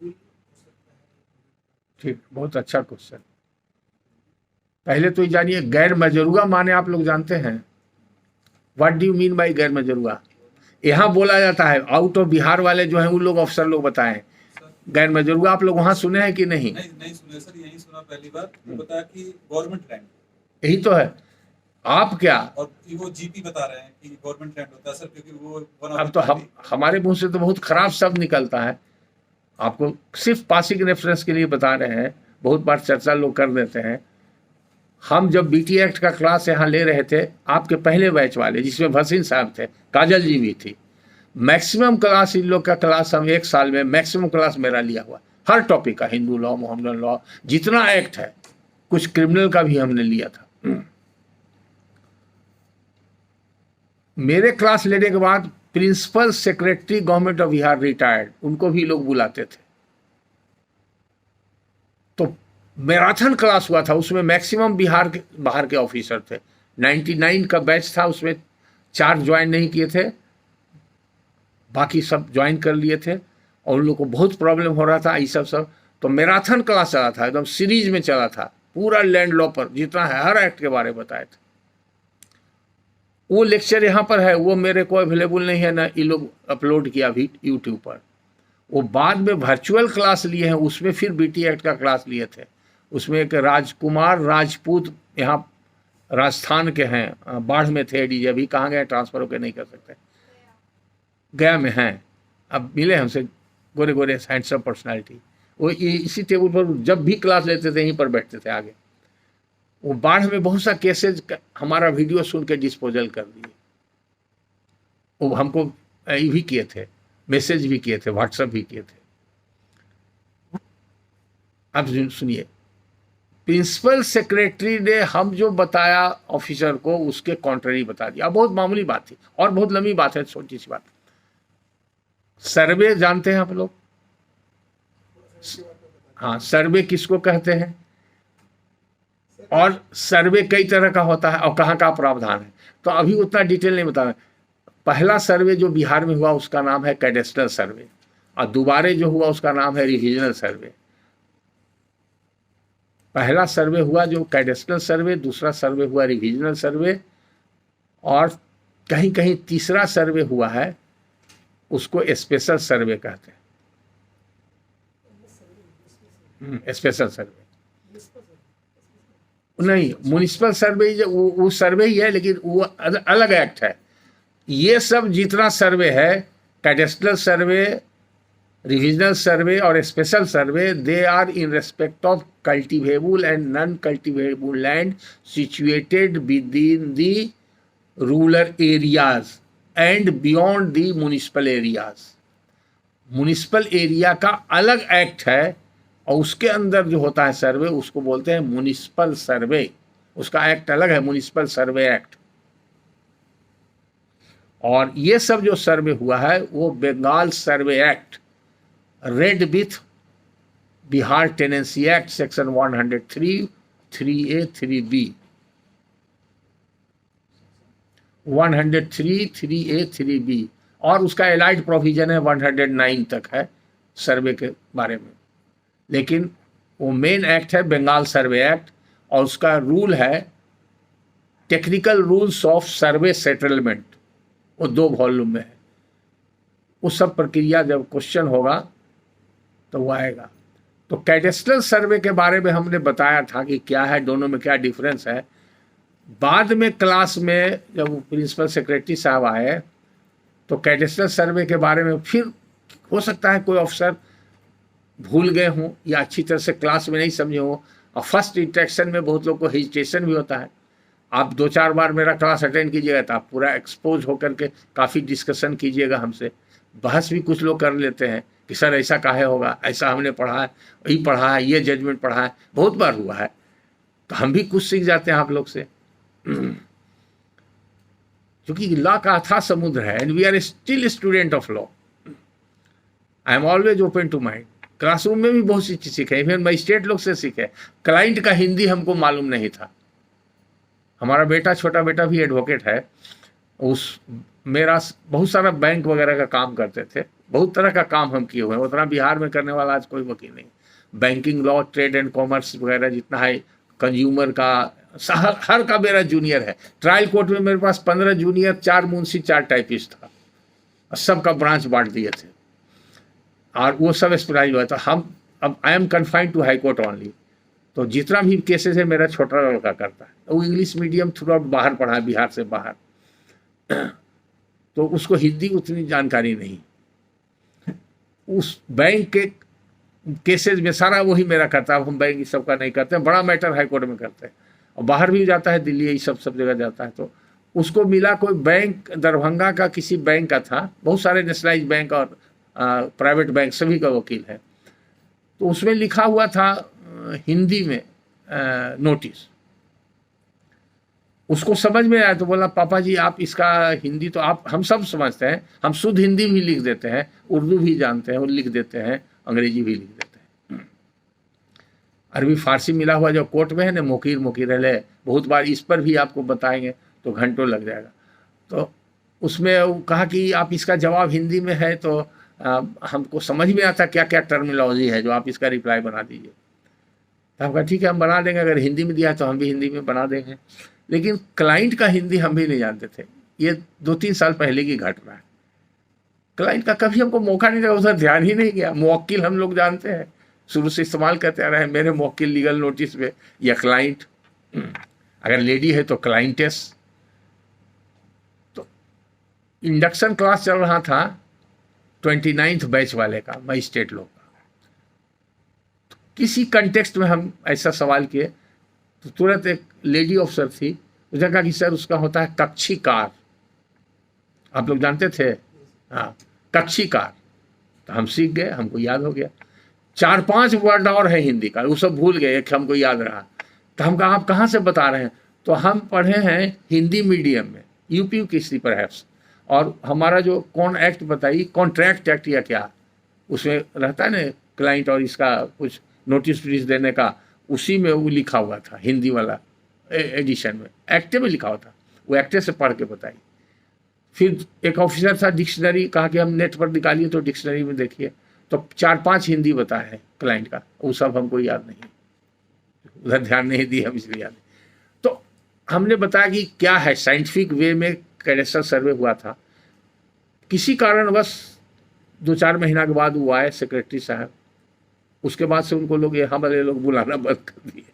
E: बिल हो सकता है?
A: ठीक, बहुत अच्छा क्वेश्चन। पहले तो ये जानिए गैर मजरूआ माने आप लोग जानते हैं? What do you mean by गैर मजरूआ? यहाँ बोला जाता है, आउट ऑफ बिहार वाले जो हैं उन लोग अफसर लोग बताएं गैर मजरूआ। आप लोग वहाँ सुने हैं कि नहीं?
D: नहीं सुने सर, यही सुना पहली बार। वो बताया कि गवर्नमेंट लैंड,
A: यही तो है। आप क्या,
D: और वो जीपी बता रहे हैं कि गवर्नमेंट लैंड होता है सर, क्योंकि वो
A: अब तो हमारे मुंह से तो बहुत खराब शब्द निकलता है। आपको सिर्फ पासिंग रेफरेंस के लिए बता रहे हैं, बहुत बार चर्चा लोग कर देते हैं। हम जब बीटी एक्ट का क्लास यहाँ ले रहे थे, आपके पहले बैच वाले जिसमें भसीन साहब थे, काजल जी भी थी, मैक्सिमम क्लास इन लोग का क्लास हम एक साल में मैक्सिमम क्लास मेरा लिया हुआ, हर टॉपिक का, हिंदू लॉ, मोहम्मदन लॉ, जितना एक्ट है, कुछ क्रिमिनल का भी हमने लिया था। मेरे क्लास लेने के बाद principal secretary government of Bihar retired, उनको भी लोग बुलाते थे। तो मैराथन क्लास हुआ था, उसमें मैक्सिमम बाहर के ऑफिसर थे। 99 का बैच था, उसमें 4 ज्वाइन नहीं किए थे, बाकी सब ज्वाइन कर लिए थे, और उन लोग को बहुत प्रॉब्लम हो रहा था ये सब। तो मैराथन क्लास चला था, एकदम सीरीज में चला था, पूरा लैंड लॉ पर जितना है हर एक्ट के बारे में बताए थे। वो लेक्चर यहाँ पर है, वो मेरे को अवेलेबल नहीं है ना, ये लोग अपलोड किया भी यूट्यूब पर। वो बाद में वर्चुअल क्लास लिए हैं, उसमें फिर बीटी एक्ट का क्लास लिए थे। उसमें एक राजकुमार राजपूत यहाँ राजस्थान के हैं, बाढ़ में थे डीजे, अभी कहाँ गए, ट्रांसफर होकर नहीं कर सकते, गया में हैं, अब मिले हमसे, गोरे गोरे हैंडसम पर्सनालिटी। वो इसी टेबल पर जब भी क्लास लेते थे यहीं पर बैठते थे आगे। वो बाढ़ में बहुत सा केसेज हमारा वीडियो सुन के डिस्पोजल कर दिए। वो हमको ये भी किए थे, मैसेज भी किए थे, व्हाट्सएप भी किए थे। अब सुनिए, प्रिंसिपल सेक्रेटरी ने हम जो बताया ऑफिसर को उसके कॉन्ट्ररी बता दिया। बहुत मामूली बात थी और बहुत लंबी बात है, छोटी सी बात। सर्वे जानते हैं आप लोग? हाँ, सर्वे किसको कहते हैं, और सर्वे कई तरह का होता है और कहाँ का प्रावधान है, तो अभी उतना डिटेल नहीं बता रहे। पहला सर्वे जो बिहार में हुआ उसका नाम है कैडेस्ट्रल सर्वे, और दोबारे जो हुआ उसका नाम है रिविजनल सर्वे। पहला सर्वे हुआ जो कैडेस्ट्रल सर्वे, दूसरा सर्वे हुआ रिविजनल सर्वे, और कहीं कहीं तीसरा सर्वे हुआ है, उसको स्पेशल सर्वे कहते हैं। स्पेशल सर्वे नहीं, म्युनिसिपल सर्वे वो सर्वे ही है, लेकिन वो अलग एक्ट है। ये सब जितना सर्वे है, कैडेस्ट्रल सर्वे, रिविजनल सर्वे और special survey, they are in respect of cultivable and non cultivable land situated within the rural areas and beyond the municipal areas. Municipal area का अलग एक्ट है, और उसके अंदर जो होता है सर्वे उसको बोलते हैं म्युनिसिपल सर्वे, उसका एक्ट अलग है, म्युनिसिपल सर्वे एक्ट। और ये सब जो सर्वे हुआ है वो Bengal survey act, read with Bihar tenancy act section 103, 3A, 3B, 103, 3A, 3B, और उसका एलाइड प्रोविजन है 109 तक है सर्वे के बारे में। लेकिन वो मेन एक्ट है बंगाल सर्वे एक्ट, और उसका रूल है technical rules of survey settlement, वो 2 वॉल्यूम में है। उस सब प्रक्रिया जब क्वेश्चन होगा तो वो आएगा। तो कैडेस्ट्रल सर्वे के बारे में हमने बताया था कि क्या है, दोनों में क्या डिफरेंस है। बाद में क्लास में जब प्रिंसिपल सेक्रेटरी साहब आए तो कैडेस्ट्रल सर्वे के बारे में फिर हो सकता है कोई अफसर भूल गए हों या अच्छी तरह से क्लास में नहीं समझे हों, और फर्स्ट इंटरेक्शन में बहुत लोग को हेजिटेशन भी होता है। आप 2-4 बार मेरा क्लास अटेंड कीजिएगा तो आप पूरा एक्सपोज होकर के काफ़ी डिस्कशन कीजिएगा हमसे। बहस भी कुछ लोग कर लेते हैं कि सर ऐसा काहे होगा, ऐसा हमने पढ़ा है, यही पढ़ा है, ये जजमेंट पढ़ा है, बहुत बार हुआ है। तो हम भी कुछ सीख जाते हैं आप लोग से, क्योंकि लॉ का अथाह समुद्र है, and we are still student of law. I am always open to mind. Classroom में भी बहुत सी चीज़ सीखे, इवन मजिस्ट्रेट लोग से सीखे। क्लाइंट का हिंदी हमको मालूम नहीं था। हमारा बेटा, छोटा बेटा भी एडवोकेट है, उस मेरा बहुत सारा बैंक वगैरह का काम करते थे, बहुत तरह का काम हम किए हुए हैं। उतना बिहार में करने वाला आज कोई वकील नहीं। Banking law, trade and commerce वगैरह जितना है, कंज्यूमर का, हर का मेरा जूनियर है। ट्रायल कोर्ट में मेरे पास 15 जूनियर, 4 मुंशी, 4 टाइपिस्ट था, सबका ब्रांच बांट दिए थे और वो सब स्पेशलाइज हुआ। तो हम अब I am confined to high court only. तो जितना भी केसेस है मेरा छोटा लड़का करता है। वो इंग्लिश मीडियम थ्रू आउट बाहर पढ़ा है, बिहार से बाहर, तो उसको हिंदी उतनी जानकारी नहीं। उस बैंक के केसेस में सारा वही मेरा करता है। हम बैंक इस सब का नहीं करते हैं, बड़ा मैटर हाई कोर्ट में करते हैं, और बाहर भी जाता है, दिल्ली, ये सब जगह जाता है। तो उसको मिला कोई बैंक, दरभंगा का किसी बैंक का था, बहुत सारे नेशनलाइज बैंक और प्राइवेट बैंक सभी का वकील है। तो उसमें लिखा हुआ था हिंदी में नोटिस। उसको समझ में आया तो बोला, पापा जी आप इसका हिंदी तो आप, हम सब समझते हैं, हम शुद्ध हिंदी भी लिख देते हैं, उर्दू भी जानते हैं और लिख देते हैं, अंग्रेजी भी लिख देते हैं। अरबी फारसी मिला हुआ जो कोर्ट में है ना, मोकीर मोकीरले, बहुत बार इस पर भी आपको बताएंगे तो घंटों लग जाएगा। तो उसमें वो कहा कि आप इसका जवाब हिंदी में है तो हमको समझ में आता क्या क्या टर्मिनोलॉजी है, जो आप इसका रिप्लाई बना दीजिए। तो हम कहा ठीक है, हम बना देंगे, अगर हिंदी में दिया तो हम भी हिंदी में बना देंगे। लेकिन क्लाइंट का हिंदी हम भी नहीं जानते थे। ये 2-3 साल पहले की घटना है। क्लाइंट का कभी हमको मौका नहीं लगा, उधर ध्यान ही नहीं गया। मुवक्किल हम लोग जानते हैं, शुरू से इस्तेमाल करते आ रहे हैं, मेरे मुवक्किल लीगल नोटिस में, या क्लाइंट, अगर लेडी है तो क्लाइंटेस। तो इंडक्शन क्लास चल रहा था 29th बैच वाले का, मजिस्ट्रेट लोग का। तो किसी कंटेक्स्ट में हम ऐसा सवाल किए तो तुरंत एक लेडी ऑफिसर थी, उसने कहा कि सर उसका होता है कक्षीकार। आप लोग जानते थे? हाँ, कक्षीकार। तो हम सीख गए, हमको याद हो गया। 4-5 वर्ड और है हिंदी का, वो सब भूल गए, एक हमको याद रहा। तो हम कहा आप कहाँ से बता रहे हैं? तो हम पढ़े हैं हिंदी मीडियम में, यूपी किसी परहैप्स, और हमारा जो कौन एक्ट बताइए, कॉन्ट्रैक्ट एक्ट या क्या, उसमें रहता है ना क्लाइंट और इसका कुछ नोटिस देने का, उसी में वो लिखा हुआ था, हिंदी वाला एडिशन में, एक्टे में लिखा हुआ था। वो एक्टे से पढ़ के बताइए। फिर एक ऑफिसर था, डिक्शनरी, कहा कि हम नेट पर निकालिए तो डिक्शनरी में देखिए, तो 4-5 हिंदी बताए हैं क्लाइंट का, वो सब हमको याद नहीं, उधर ध्यान नहीं दिए हम, इसलिए याद नहीं। तो हमने बताया कि क्या है, साइंटिफिक वे में कैडेस्ट्रल सर्वे हुआ था। किसी कारणवश 2-4 महीना के बाद वो आए सेक्रेटरी साहब, उसके बाद से उनको लोग, यहाँ वाले लोग बुलाना बंद कर दिए।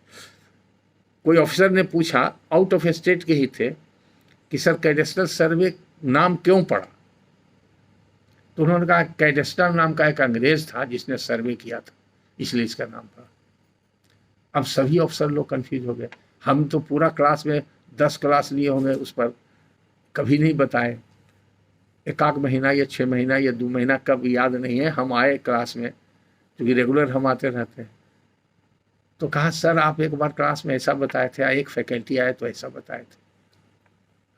A: कोई ऑफिसर ने पूछा, आउट ऑफ स्टेट के ही थे, कि सर कैडेस्ट्रल सर्वे नाम क्यों पड़ा? तो उन्होंने कहा कैडेस्ट्रल नाम का एक अंग्रेज था जिसने सर्वे किया था, इसलिए इसका नाम पड़ा। अब सभी ऑफिसर लोग कंफ्यूज हो गए। हम तो पूरा क्लास में 10 क्लास लिए होंगे, उस पर कभी नहीं बताए। 1 महीना या 6 महीना या 2 महीना कब याद नहीं है, हम आए क्लास में, क्योंकि रेगुलर हम आते रहते हैं। तो कहा सर आप एक बार क्लास में ऐसा बताए थे, एक फैकल्टी आए तो ऐसा बताए थे।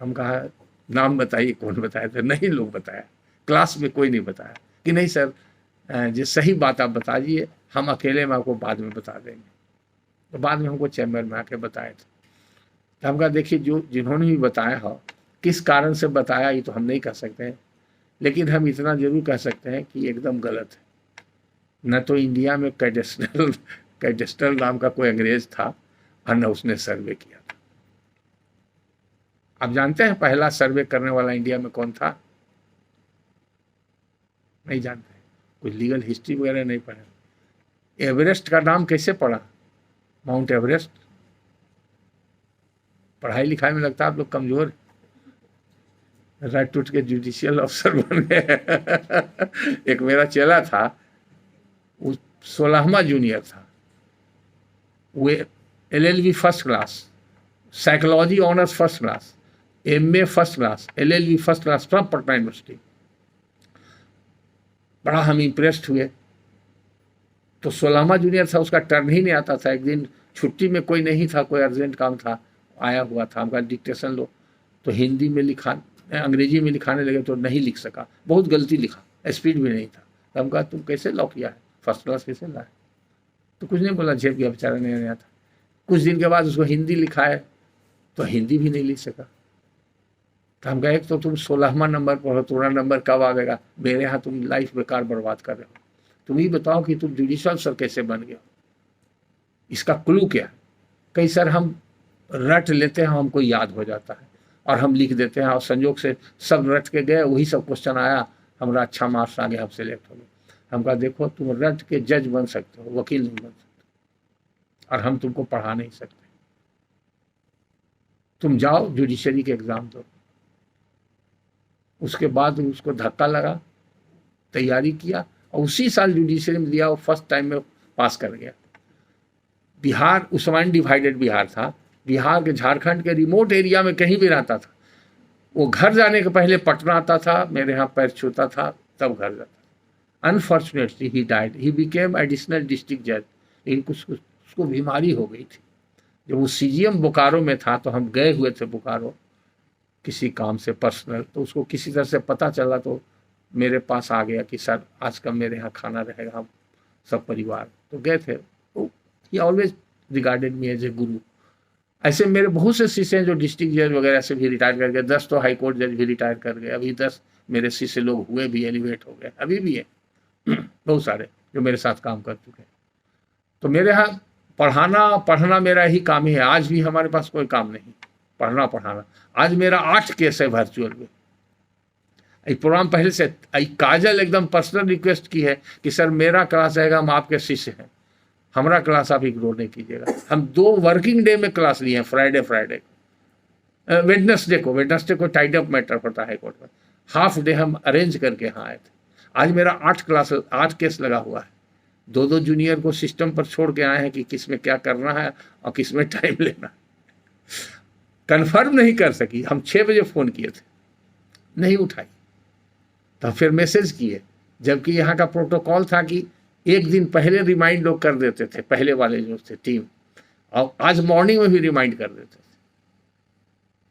A: हम कहा नाम बताइए, कौन बताए थे? नहीं लोग बताया, क्लास में कोई नहीं बताया। कि नहीं सर, जो सही बात आप बता दीजिए, हम अकेले में आपको बाद में बता देंगे। तो बाद में हमको चैम्बर में आके बताए थे। तो हम कहा देखिए, जो जिन्होंने भी बताया हो, किस कारण से बताया ये तो हम नहीं कह सकते हैं, लेकिन हम इतना जरूर कह सकते हैं कि एकदम गलत है। न तो इंडिया में कैडेस्ट्रल नाम का कोई अंग्रेज था, और न उसने सर्वे किया था। आप जानते हैं पहला सर्वे करने वाला इंडिया में कौन था? नहीं जानते? कोई लीगल हिस्ट्री वगैरह नहीं पढ़े? एवरेस्ट का नाम कैसे पड़ा? Mount Everest. पढ़ाई लिखाई में लगता है आप लोग कमजोर। रट उठ के जुडिशियल ऑफिसर बन गए। एक मेरा चेला था, वो 16वां जूनियर था, वो LLB first class, psychology honours first class, MA first class, LLB first class, सब पटना यूनिवर्सिटी। बड़ा हम इम्प्रेस्ड हुए। तो 16वां जूनियर था, उसका टर्न ही नहीं आता था। एक दिन छुट्टी में कोई नहीं था, कोई अर्जेंट काम था, आया हुआ था, हमका डिक्टेशन लो, तो हिंदी में लिखा, अंग्रेजी में लिखाने लगे तो नहीं लिख सका, बहुत गलती लिखा, स्पीड भी नहीं था। तो हम कहा तुम कैसे लॉ किया है, फर्स्ट क्लास कैसे लाए? तो कुछ नहीं बोला, झेप गया बेचारा, नहीं आया था। कुछ दिन के बाद उसको हिंदी लिखा है तो हिंदी भी नहीं लिख सका। तो हम कहे तो तुम 16वां नंबर पर हो, तुम्हारा नंबर कब आएगा? मेरे यहाँ तुम लाइफ बेकार बर्बाद कर रहे हो, तुम ही बताओ कि तुम जुडिशियल ऑफिसर कैसे बन गए? इसका क्लू क्या? कई सर हम रट लेते हैं, हमको याद हो जाता है और हम लिख देते हैं, और संयोग से सब रट के गए, वही सब क्वेश्चन आया, हमारा अच्छा मार्क्स आ गया, हम सिलेक्ट हो गए। हम कहा देखो तुम रट के जज बन सकते हो, वकील नहीं बन सकते, और हम तुमको पढ़ा नहीं सकते। तुम जाओ जुडिशरी के एग्जाम दो। उसके बाद उसको धक्का लगा, तैयारी किया, और उसी साल जुडिशरी में दिया, वो फर्स्ट टाइम में पास कर गया। बिहार उस समय डिवाइडेड बिहार था, बिहार के झारखंड के रिमोट एरिया में कहीं भी रहता था, वो घर जाने के पहले पटना आता था, मेरे यहाँ पैर छूता था, तब घर जाता। Unfortunately he died, he became additional district जज। लेकिन उसको बीमारी हो गई थी। जब वो CGM बोकारो में था, तो हम गए हुए थे बोकारो किसी काम से पर्सनल, तो उसको किसी तरह से पता चला, तो मेरे पास आ गया कि सर आज का मेरे यहाँ खाना रहेगा, हम सब परिवार तो गए थे। He always regarded me as a guru. ऐसे मेरे बहुत से शिष्य हैं जो डिस्ट्रिक्ट जज वगैरह से भी रिटायर कर गए, 10 तो हाई कोर्ट जज भी रिटायर कर गए, अभी 10 मेरे शिष्य लोग हुए भी, एलिवेट हो गए, अभी भी है बहुत सारे जो मेरे साथ काम कर चुके हैं। तो मेरे यहाँ पढ़ना मेरा ही काम ही है। आज भी हमारे पास कोई काम नहीं, पढ़ाना। आज मेरा 8 केस है वर्चुअल में। प्रोग्राम पहले से काजल एकदम पर्सनल रिक्वेस्ट की है कि सर मेरा क्लास आएगा, हम आपके शिष्य हैं, हमारा क्लास आप इग्नोर नहीं कीजिएगा। हम 2 वर्किंग डे में क्लास लिए हैं, फ्राइडे वेडनेसडे को टाइड अप मैटर होता है कोर्ट में, हाफ डे हम अरेंज करके यहाँ आए थे। आज मेरा 8 केस लगा हुआ है। 2 जूनियर को सिस्टम पर छोड़ के आए हैं कि किस में क्या करना है और किस में टाइम लेना है। कन्फर्म नहीं कर सकी, हम 6 बजे फ़ोन किए थे, नहीं उठाई, तो फिर मैसेज किए, जबकि यहाँ का प्रोटोकॉल था कि एक दिन पहले रिमाइंड लोग कर देते थे, पहले वाले जो थे टीम, और आज मॉर्निंग में भी रिमाइंड कर देते थे।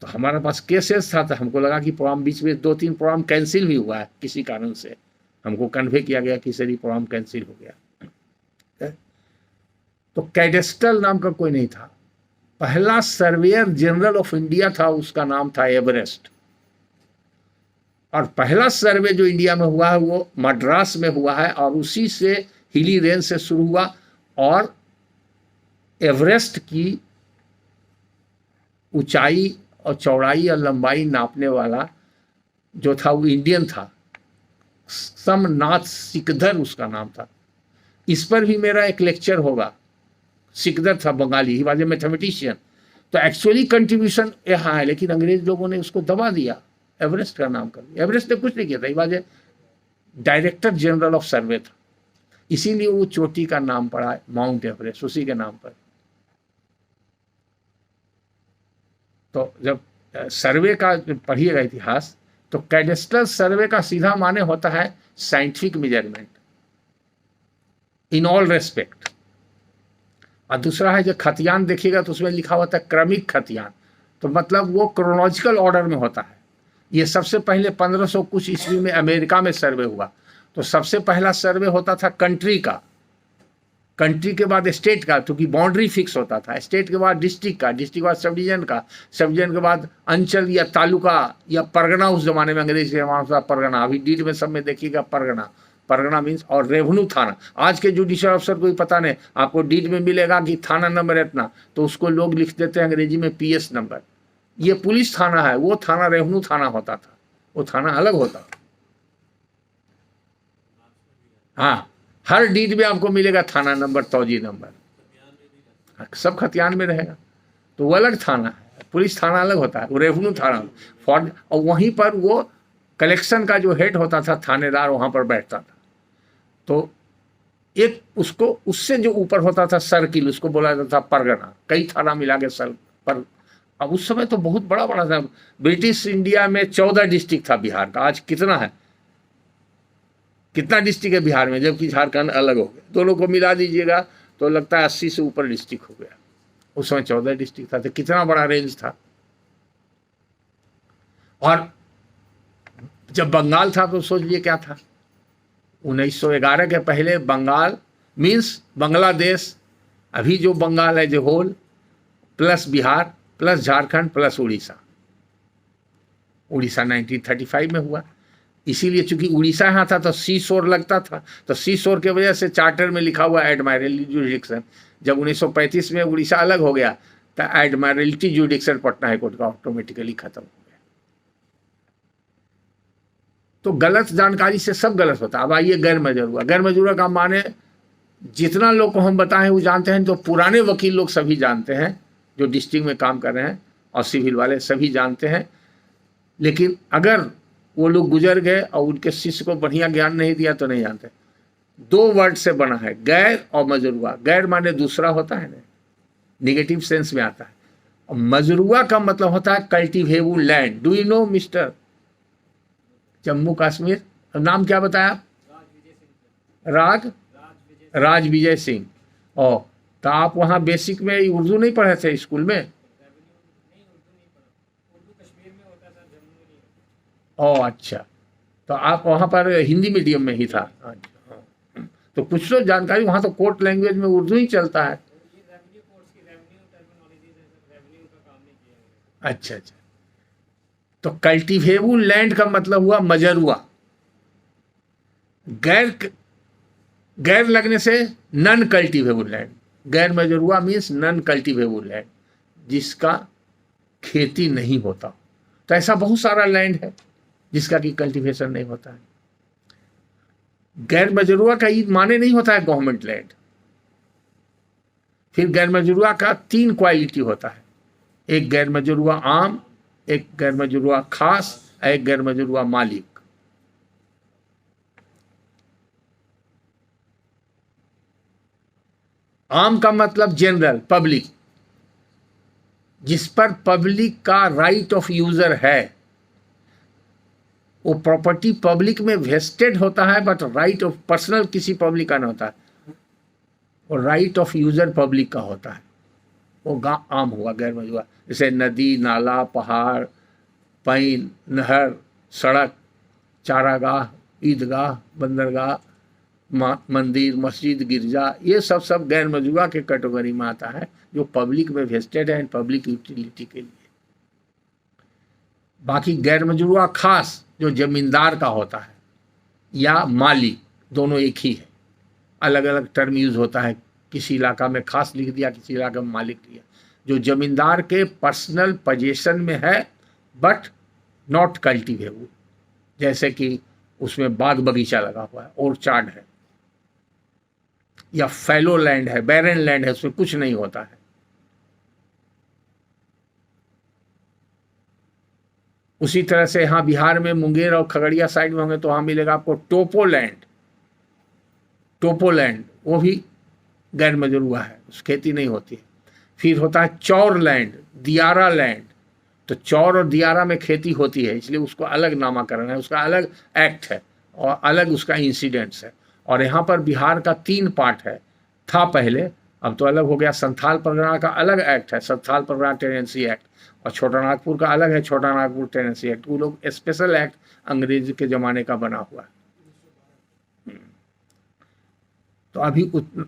A: तो हमारे पास केसेस था, तो हमको लगा कि प्रोग्राम बीच में 2-3 प्रोग्राम कैंसिल भी हुआ है किसी कारण से, हमको कन्वे किया गया कि सर ये प्रोग्राम कैंसिल हो गया। तो कैडेस्टल नाम का कोई नहीं था। पहला सर्वेयर जनरल ऑफ इंडिया था, उसका नाम था एवरेस्ट। और पहला सर्वे जो इंडिया में हुआ है वो मद्रास में हुआ है, और उसी से हिली रेंज से शुरू हुआ, और एवरेस्ट की ऊंचाई और चौड़ाई और लंबाई नापने वाला जो था वो इंडियन था, समनाथ सिकदर उसका नाम था। इस पर भी मेरा एक लेक्चर होगा। सिकदर था Bengali, he was a mathematician. तो एक्चुअली कंट्रीब्यूशन यहाँ है, लेकिन अंग्रेज लोगों ने उसको दबा दिया, एवरेस्ट का नाम कर दिया। एवरेस्ट ने कुछ नहीं किया था, he was a director general of सर्वे था, इसीलिए वो चोटी का नाम पड़ा है माउंट एवरेस्ट, उसी के नाम पर। तो जब सर्वे का पढ़िएगा इतिहास, तो कैडेस्ट्रल सर्वे का सीधा माने होता है scientific measurement in all respect, और दूसरा है जो खतियान देखिएगा तो उसमें लिखा होता है क्रमिक खतियान, तो मतलब वो क्रोनोलॉजिकल ऑर्डर में होता है। ये सबसे पहले 1500 कुछ ईस्वी में अमेरिका में सर्वे हुआ, तो सबसे पहला सर्वे होता था कंट्री का, कंट्री के बाद स्टेट का, क्योंकि बाउंड्री फिक्स होता था, स्टेट के बाद डिस्ट्रिक्ट का, डिस्ट्रिक्ट के बाद सब डिवीजन का, सब डिवीजन के बाद अंचल या तालुका या परगना, उस जमाने में अंग्रेज के जमाने में परगना, अभी डीड में सब में देखिएगा परगना, परगना मीन्स, और रेवेन्यू थाना। आज के जुडिशियल अफसर को ही पता नहीं, आपको डीड में मिलेगा कि थाना नंबर इतना, तो उसको लोग लिख देते हैं अंग्रेजी में PS नंबर। ये पुलिस थाना है, वो थाना रेवेन्यू थाना होता था, वो थाना अलग होता था। हाँ, हर डीड में आपको मिलेगा थाना नंबर, तौजी नंबर, सब खतियान में रहेगा, तो वो अलग थाना है। पुलिस थाना अलग होता है, वो रेवेन्यू थाना फॉर, और वहीं पर वो कलेक्शन का जो हेड होता था थानेदार वहाँ पर बैठता था। तो एक उसको उससे जो ऊपर होता था सर्किल, उसको बोला जाता था परगना, कई थाना मिला के सर पर। अब उस समय तो बहुत बड़ा बड़ा था, ब्रिटिश इंडिया में 14 डिस्ट्रिक्ट था बिहार का, आज कितना है, कितना डिस्ट्रिक्ट है बिहार में, जबकि झारखंड अलग हो गया। दोनों को मिला दीजिएगा तो लगता है 80 से ऊपर डिस्ट्रिक्ट हो गया। उस समय 14 डिस्ट्रिक्ट था, तो कितना बड़ा रेंज था। और जब बंगाल था तो सोचिए क्या था, 1911 के पहले बंगाल मीन्स बांग्लादेश, अभी जो बंगाल है जो whole, plus Bihar plus Jharkhand plus Orissa. Orissa 1935 में हुआ, इसीलिए चूंकि उड़ीसा यहाँ था तो सी शोर लगता था, तो सी शोर की वजह से चार्टर में लिखा हुआ एडमायरली जुडिक्शन। जब 1935 में उड़ीसा अलग हो गया तो एडमायरल्टी जुडिक्शन पटना हाईकोर्ट का ऑटोमेटिकली खत्म हो गया। तो गलत जानकारी से सब गलत होता है। अब आइए गैर मजरूआ। गैर मजरूआ का माने जितना लोग को हम बताएं वो जानते हैं, तो पुराने वकील लोग सभी जानते हैं जो डिस्ट्रिक्ट में काम कर रहे हैं, और सिविल वाले सभी जानते हैं। लेकिन अगर वो लोग गुजर गए और उनके शिष्य को बढ़िया ज्ञान नहीं दिया तो नहीं जानते। 2 वर्ड से बना है, गैर और मजरूआ। गैर माने दूसरा होता है ना, निगेटिव सेंस में आता है, और मजरूआ का मतलब होता है cultivable land. Do you know mister Jammu Kashmir, नाम क्या बताया? राज विजय सिंह। ओ, तो आप वहाँ बेसिक में उर्दू नहीं पढ़े थे स्कूल में? ओ अच्छा, तो आप वहाँ पर हिंदी मीडियम में ही था। अच्छा, तो कुछ तो जानकारी, वहाँ तो कोर्ट लैंग्वेज में उर्दू ही चलता है। अच्छा अच्छा, तो कल्टिवेबल लैंड का मतलब हुआ मजरूआ। गैर लगने से नन कल्टिवेबल लैंड। गैर मजरूआ मीन्स नन कल्टिवेबल लैंड, जिसका खेती नहीं होता। तो ऐसा बहुत सारा लैंड है जिसका कि कल्टीवेशन नहीं होता है। गैर मजरूआ का ये माने नहीं होता है गवर्नमेंट लैंड। फिर गैर मजरूआ का 3 क्वालिटी होता है, एक गैर मजरूआ आम, एक गैर मजरूआ खास, एक गैर मजरूआ मालिक। आम का मतलब जनरल, पब्लिक, जिस पर पब्लिक का राइट ऑफ यूजर है। वो प्रॉपर्टी पब्लिक में वेस्टेड होता है, बट राइट ऑफ पर्सनल किसी पब्लिक का नहीं होता है, और राइट ऑफ यूजर पब्लिक का होता है। वो आम हुआ गैर मजरूआ। जैसे नदी, नाला, पहाड़, पैन, नहर, सड़क, चारागाह, ईदगाह, बंदरगाह, मंदिर, मस्जिद, गिरजा, ये सब गैर मजरूआ के कैटेगरी में आता है, जो पब्लिक में वेस्टेड है, पब्लिक यूटिलिटी के लिए। बाकी गैर मजरूआ खास जो जमींदार का होता है या मालिक, दोनों एक ही है, अलग अलग टर्म यूज होता है। किसी इलाका में खास लिख दिया, किसी इलाका में मालिक लिया। जो जमींदार के पर्सनल पोजीशन में है बट नॉट कल्टिवेबल, जैसे कि उसमें बाग बगीचा लगा हुआ है, ऑर्चार्ड है, या फैलो लैंड है, बैरन लैंड है, उसमें कुछ नहीं होता है। उसी तरह से यहाँ बिहार में मुंगेर और खगड़िया साइड में होंगे तो वहाँ मिलेगा आपको टोपो लैंड। वो भी गैर मजरूआ है, उस खेती नहीं होती है। फिर होता है चौर लैंड, दियारा लैंड। तो चौर और दियारा में खेती होती है, इसलिए उसको अलग नामाकरण है, उसका अलग एक्ट है और अलग उसका इंसिडेंट्स है। और यहाँ पर बिहार का 3 पार्ट है, था पहले, अब तो अलग हो गया। संथाल परगना का अलग एक्ट है, संथाल परगना टेनेंसी एक्ट, और छोटा नागपुर का अलग है, छोटा नागपुर टेनेंसी एक्ट। वो लोग स्पेशल एक्ट अंग्रेज के ज़माने का बना हुआ है। तो अभी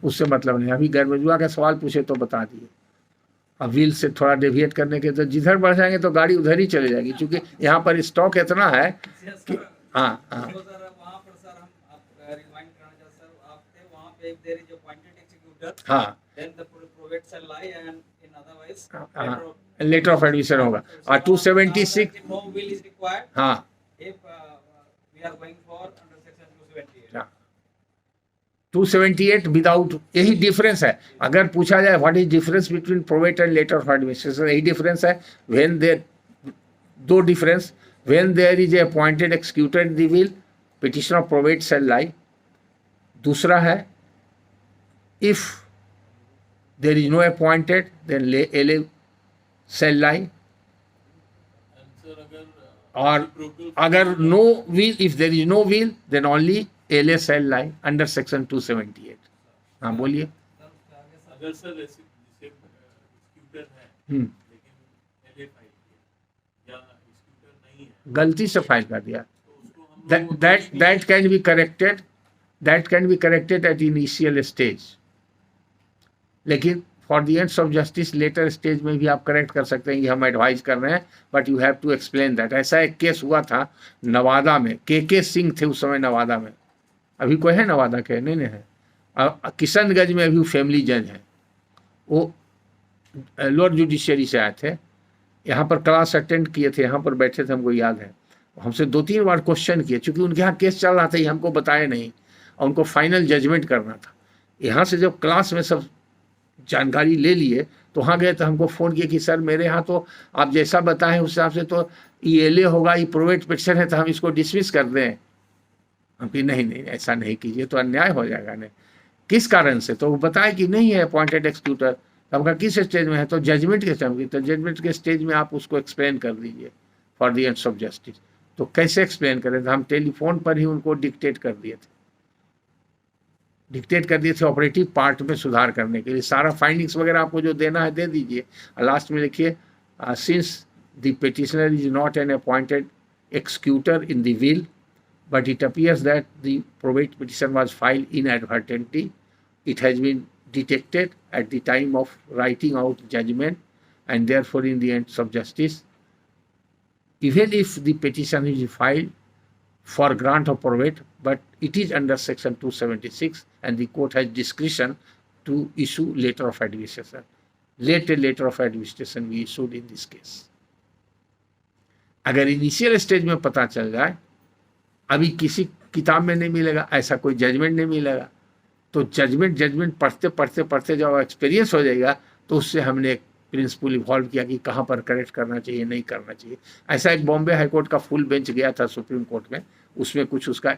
A: उससे मतलब नहीं। अभी गैर मजरूआ का सवाल पूछे तो बता दिए। अब व्हील से थोड़ा डेविएट करने के, तो जिधर बढ़ जाएंगे तो गाड़ी उधर ही चले जाएगी, क्योंकि यहाँ पर स्टॉक इतना है कि हाँ।
B: वहाँ पर सर हम आप रिमाइंड करना चाहते सर, आप थे वहाँ पे, there is a appointed executor,
A: हाँ,
B: then the probate shall lie and in otherwise
A: letter of admission होगा। और 276
B: नो विल इज रिक्वायर्ड,
A: हाँ,
B: if we are going for under section 278।
A: हाँ। 278 विदाउट, यही डिफरेंस है। अगर पूछा जाए what is difference between probate and letter of administration, यही डिफरेंस है। व्हेन देयर, दो difference, when there is a appointed executor in the will, petition of probate shall lie. दूसरा है if there is no appointed then LA shall lie. और अगर no will, if there is no will then only LA shall lie under section 278। हाँ बोलिए।
C: अगर sir executor है
A: हम्म,
C: लेकिन LA file किया या एक्सिक्यूटर नहीं है
A: गलती से फाइल कर दिया,
C: तो उसको हम लोग
A: that can be corrected, that can be corrected at initial stage। लेकिन for the ends of justice later stage में भी आप करेक्ट कर सकते हैं कि हम एडवाइज कर रहे हैं, but you have to explain that. ऐसा एक केस हुआ था नवादा में, के सिंह थे उस समय नवादा में, अभी कोई है नवादा के? नहीं है। किशनगंज में अभी फैमिली जज है, वो लोअर जुडिशियरी से आए थे, यहाँ पर क्लास अटेंड किए थे, यहाँ पर बैठे थे, हमको याद है। हमसे 2-3 बार क्वेश्चन किए, चूंकि उनके यहाँ केस चल रहा था, ये हमको बताए नहीं, और उनको फाइनल जजमेंट करना था। यहाँ से जब क्लास में सब जानकारी ले लिए तो वहाँ गए तो हमको फ़ोन किए कि सर मेरे यहाँ तो आप जैसा बताएं उस हिसाब से तो ये एले होगा, ये प्रोवेट पिटिशन है, तो हम इसको डिसमिस कर दें। हम कि नहीं ऐसा नहीं कीजिए, तो अन्याय हो जाएगा। नहीं, किस कारण से? तो वो बताया कि नहीं है अपॉइंटेड एक्सिक्यूटर। हम कहा किस स्टेज में है? तो जजमेंट के स्टेज में। तो जजमेंट के स्टेज में आप उसको एक्सप्लेन कर दीजिए for the ends of justice. तो कैसे एक्सप्लेन करें? तो हम टेलीफोन पर ही उनको डिक्टेट कर दिए थे, ऑपरेटिव पार्ट में सुधार करने के लिए। सारा फाइंडिंग्स वगैरह आपको जो देना है दे दीजिए। लास्ट में लिखिए since the petitioner is not an appointed executor in the will but it appears that the probate petition was filed inadvertently. It has been detected at the time of writing out judgment, and therefore in the ends of justice, even if the petition is filed for grant of probate, but it is under section 276 and the court has discretion to issue letter of administration. Let a letter of administration be issued in this case. अगर initial stage में पता चल जाए, अभी किसी किताब में नहीं मिलेगा, ऐसा कोई जजमेंट नहीं मिलेगा, तो जजमेंट पढ़ते जब एक्सपीरियंस हो जाएगा तो उससे हमने एक प्रिंसिपल इवॉल्व किया कि कहाँ पर करेक्ट करना चाहिए, नहीं करना चाहिए। ऐसा एक बॉम्बे हाई कोर्ट का फुल बेंच गया था सुप्रीम कोर्ट में, उसमें कुछ उसका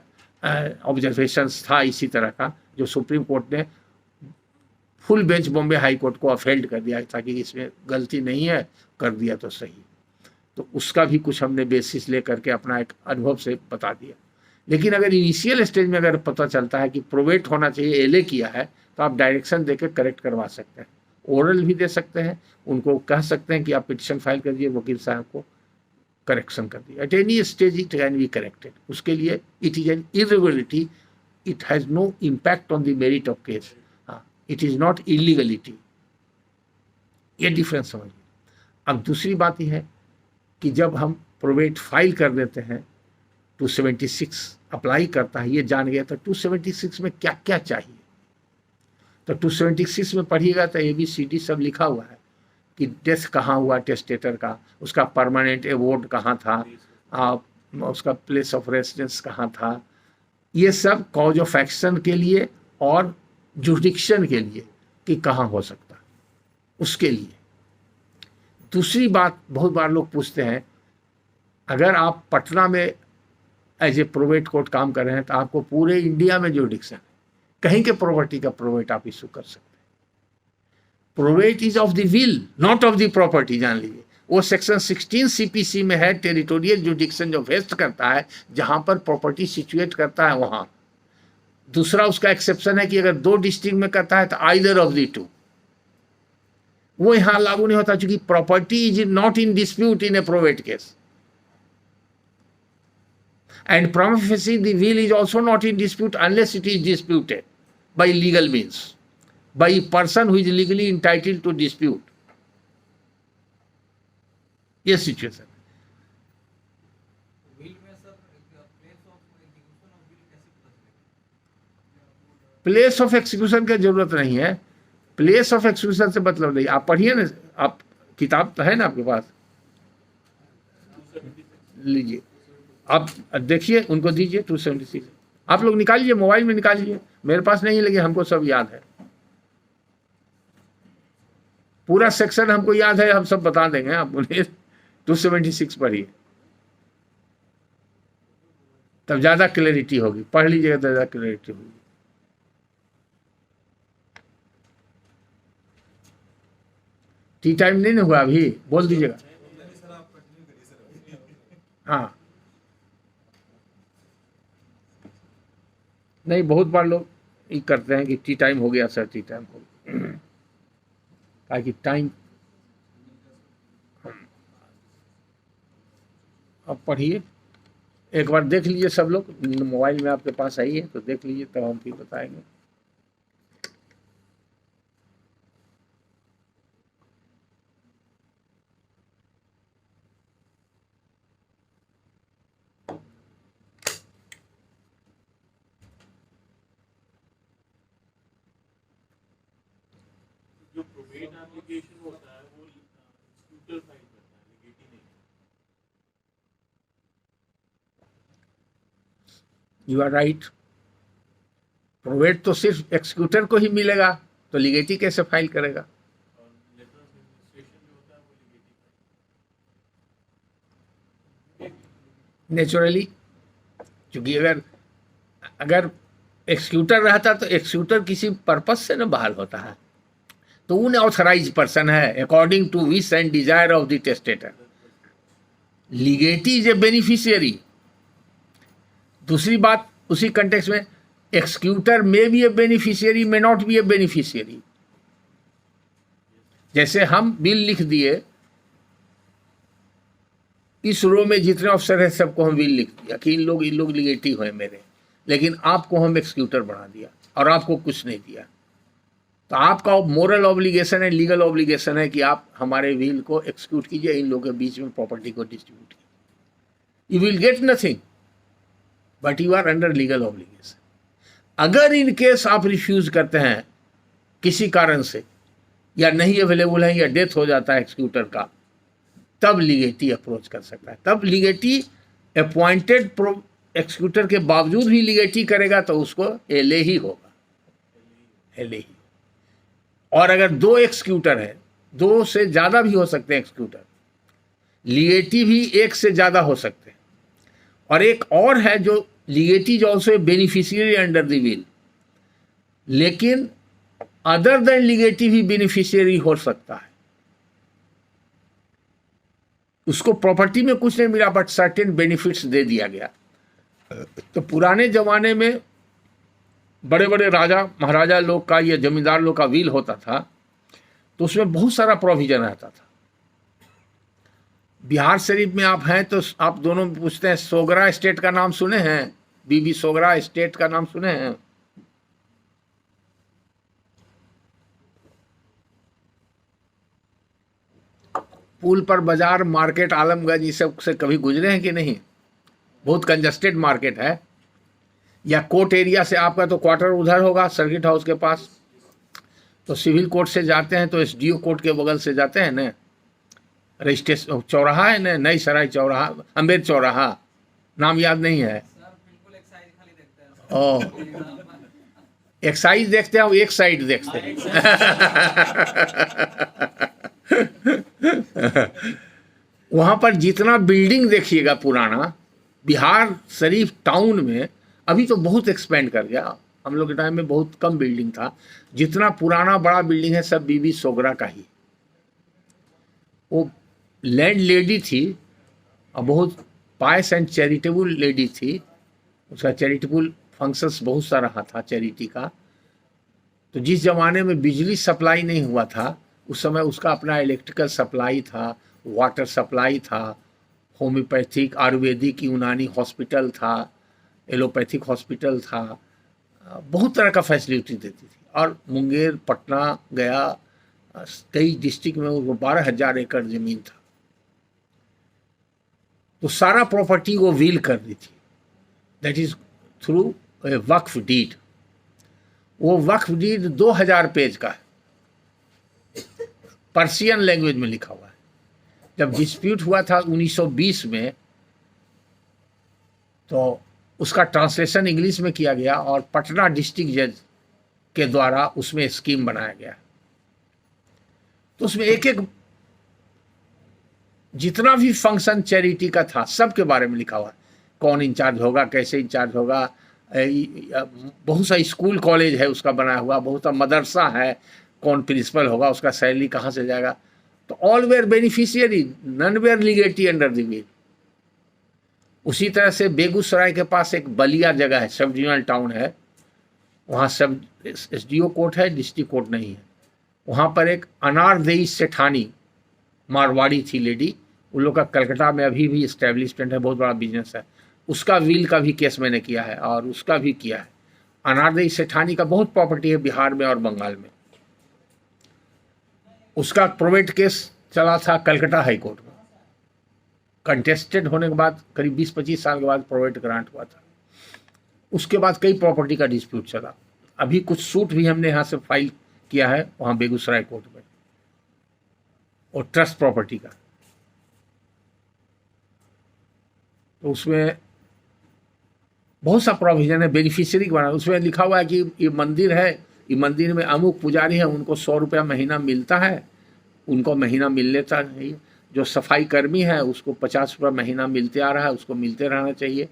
A: ऑब्जर्वेशंस था इसी तरह का, जो सुप्रीम कोर्ट ने full bench Bombay high court को अफेल्ड कर दिया ताकि इसमें गलती नहीं है, कर दिया तो सही। तो उसका भी कुछ हमने बेसिस ले करके अपना एक अनुभव से बता दिया। लेकिन अगर इनिशियल स्टेज में अगर पता चलता है कि प्रोवेट होना चाहिए, एले किया है, तो आप डायरेक्शन देकर करेक्ट करवा सकते हैं, ओरल भी दे सकते हैं, उनको कह सकते हैं कि आप पिटिशन फाइल कर दिए, वकील साहब को करेक्शन कर दिया। At any stage it can be corrected. उसके लिए it is an irregularity, it has no impact on the merit of case. हाँ, इट इज़ नॉट इलीगलिटी, ये डिफरेंस समझिए। अब दूसरी बात यह है कि जब हम प्रोवेट फाइल कर देते हैं, 276 अप्लाई करता है, ये जान गया तो 276 में क्या क्या चाहिए। तो 276 में पढ़िएगा तो ABCD सब लिखा हुआ है कि डेथ कहाँ हुआ टेस्टेटर का, उसका परमानेंट एवोर्ड कहाँ था, उसका प्लेस ऑफ रेसिडेंस कहाँ था, ये सब कॉज ऑफ एक्शन के लिए और जुडिक्शन के लिए कि कहाँ हो सकता, उसके लिए। दूसरी बात, बहुत बार लोग पूछते हैं, अगर आप पटना में एज ए प्रोवेट कोर्ट काम कर रहे हैं तो आपको पूरे इंडिया में जुडिक्शन है, कहीं के प्रॉपर्टी का प्रोवेट आप इशू कर सकते हैं। Probate is of the will, not of the property, जान लीजिए। वो सेक्शन 16 CPC में है, टेरिटोरियल जुडिक्शन जो वेस्ट करता है, जहां पर प्रॉपर्टी सिचुएट करता है वहां। दूसरा उसका एक्सेप्शन है कि अगर 2 डिस्ट्रिक्ट में करता है तो आइदर ऑफ द 2, वो यहां लागू नहीं होता, क्योंकि property is not in dispute in A probate case. And prima facie the will is also not in dispute unless it is disputed by legal means, by a person who is legally entitled to dispute. ये situation.
B: Will में sir place of execution of will कैसे पता चलेगा?
A: Place of execution की जरूरत नहीं है, place of execution से मतलब नहीं। आप पढ़िए ना, आप किताब तो है ना आपके पास, लीजिए, आप देखिए, उनको दीजिए 276। आप लोग निकालिए, मोबाइल में निकालिए, मेरे पास नहीं है लेकिन हमको सब याद है, पूरा सेक्शन हमको याद है, हम सब बता देंगे। आप उन्हें 276 पढ़िए, तब ज्यादा क्लैरिटी होगी, पढ़ लीजिएगा तो ज्यादा क्लैरिटी होगी। टी टाइम नहीं ना हुआ अभी, बोल दीजिएगा। हाँ, नहीं, बहुत बार लोग ये करते हैं कि टी टाइम हो गया सर, टी टाइम हो गया, ताकि टाइम। अब पढ़िए, एक बार देख लीजिए सब लोग, मोबाइल में आपके पास आई है तो देख लीजिए, तब हम फिर बताएंगे।
C: जो प्रोबेट एप्लीकेशन होता है वो एक्सक्यूटर फाइल करता है, लिगेटी नहीं।
A: यू आर राइट, प्रोवेट तो सिर्फ एक्सिक्यूटर को ही मिलेगा, तो लिगेटी कैसे फाइल करेगा?
C: और लेटर ऑफ एडमिनिस्ट्रेशन जो होता है वो लिगेटी फाइल।
A: नेचुरली, क्योंकि अगर एक्सिक्यूटर रहता तो एक्सिक्यूटर किसी पर्पस से न बहाल होता है, तो उन ऑथराइज पर्सन है according to wish and desire of the testator. Legatee is a beneficiary. दूसरी बात उसी कंटेक्स्ट में, executor may be a beneficiary, may not be a beneficiary. जैसे हम बिल लिख दिए, इस रो में जितने अफसर हैं सबको हम बिल लिख दिया कि इन लोग लिगेटी हुए मेरे, लेकिन आपको हम एक्सिक्यूटर बना दिया और आपको कुछ नहीं दिया, तो आपका मोरल ऑब्लिगेशन है, लीगल ऑब्लिगेशन है कि आप हमारे विल को एक्सिक्यूट कीजिए, इन लोगों के बीच में प्रॉपर्टी को डिस्ट्रीब्यूट कीजिए। You will get nothing but you are under legal obligation. अगर इन केस आप रिफ्यूज करते हैं किसी कारण से, या नहीं अवेलेबल है, या डेथ हो जाता है एक्सिक्यूटर का, तब लिगेटी अप्रोच कर सकता है। तब लिगेटी अपॉइंटेड एक्सिक्यूटर के बावजूद भी लिगेटी करेगा तो उसको एले ही होगा, एले ही। और अगर दो एक्सिक्यूटर है, दो से ज्यादा भी हो सकते हैं एक्सिक्यूटर, लिगेटी भी एक से ज्यादा हो सकते हैं। और एक और है जो legatee is also a beneficiary under the will, लेकिन अदर देन लिगेटी भी बेनिफिशियरी हो सकता है। उसको प्रॉपर्टी में कुछ नहीं मिला बट सर्टेन बेनिफिट्स दे दिया गया। तो पुराने जमाने में बड़े बड़े राजा महाराजा लोग का या जमींदार लोग का विल होता था, तो उसमें बहुत सारा प्रोविजन रहता था। बिहार शरीफ में आप हैं तो आप दोनों पूछते हैं, सोगरा स्टेट का नाम सुने हैं? बीबी सोगरा स्टेट का नाम सुने हैं? पुल पर बाजार, मार्केट, आलमगंज, ये सब से कभी गुजरे हैं कि नहीं? बहुत कंजस्टेड मार्केट है। या कोर्ट एरिया से आपका तो क्वार्टर उधर होगा सर्किट हाउस के पास, तो सिविल कोर्ट से जाते हैं तो एसडीओ कोर्ट के बगल से जाते हैं ना, रजिस्ट्रेशन चौराहा है ना, नई सराय चौराहा, अम्बेर चौराहा, नाम याद नहीं है।
B: सर बिल्कुल एक साइड खाली देखते हैं।
A: ओ, एक्साइज देखते हैं, एक साइड देखते हैं। वहां पर जितना बिल्डिंग देखिएगा पुराना, बिहार शरीफ टाउन में अभी तो बहुत एक्सपेंड कर गया, हम लोग के टाइम में बहुत कम बिल्डिंग था। जितना पुराना बड़ा बिल्डिंग है सब बीबी सोगरा का ही। वो लैंड लेडी थी और बहुत पायस एंड चैरिटेबल लेडी थी। उसका चैरिटेबल फंक्शंस बहुत सारा था चैरिटी का। तो जिस जमाने में बिजली सप्लाई नहीं हुआ था, उस समय उसका अपना इलेक्ट्रिकल सप्लाई था, वाटर सप्लाई था, होम्योपैथिक, आयुर्वेदिक, यूनानी हॉस्पिटल था, एलोपैथिक हॉस्पिटल था, बहुत तरह का फैसिलिटी देती थी। और मुंगेर, पटना, गया, कई डिस्ट्रिक्ट में वो 12,000 एकड़ जमीन था। तो सारा प्रॉपर्टी वो व्हील कर दी थी, that is through a waqf deed. वो वक्फ डीड 2000 पेज का है, पर्शियन लैंग्वेज में लिखा हुआ है। जब डिस्प्यूट हुआ था 1920 में, तो उसका ट्रांसलेशन इंग्लिश में किया गया और पटना डिस्ट्रिक्ट जज के द्वारा उसमें स्कीम बनाया गया। तो उसमें एक एक जितना भी फंक्शन चैरिटी का था सबके बारे में लिखा हुआ है, कौन इंचार्ज होगा, कैसे इंचार्ज होगा, बहुत सा स्कूल कॉलेज है उसका बनाया हुआ, बहुत सा मदरसा है, कौन प्रिंसिपल होगा, उसका सैलरी कहाँ से जाएगा। तो all where beneficiary, none where legatee under the will. उसी तरह से बेगूसराय के पास एक बलिया जगह है, सब डिविजनल टाउन है, वहाँ सब SDO कोर्ट है, डिस्ट्रिक्ट कोर्ट नहीं है। वहाँ पर एक अनारदेई सेठानी मारवाड़ी थी लेडी, उन लोग का कलकत्ता में अभी भी इस्टेब्लिशमेंट है, बहुत बड़ा बिजनेस है। उसका विल का भी केस मैंने किया है और उसका भी किया है। अनारदेई सेठानी का बहुत प्रॉपर्टी है बिहार में और बंगाल में। उसका प्रोवेट केस चला था कलकत्ता हाई कोर्ट में, कंटेस्टेड होने के बाद करीब 20-25 साल के बाद प्रोवेट ग्रांट हुआ था। उसके बाद कई प्रॉपर्टी का डिस्प्यूट चला। अभी कुछ सूट भी हमने यहाँ से फाइल किया है वहाँ बेगूसराय कोर्ट में, और ट्रस्ट प्रॉपर्टी का। तो उसमें बहुत सा प्रोविजन है बेनिफिशियरी के बारे में। उसमें लिखा हुआ है कि ये मंदिर है, ये मंदिर में अमुक पुजारी है, उनको 100 रुपया महीना मिलता है, उनको महीना मिल लेता है। जो सफाई कर्मी है उसको 50 रुपया महीना मिलते आ रहा है, उसको मिलते रहना चाहिए।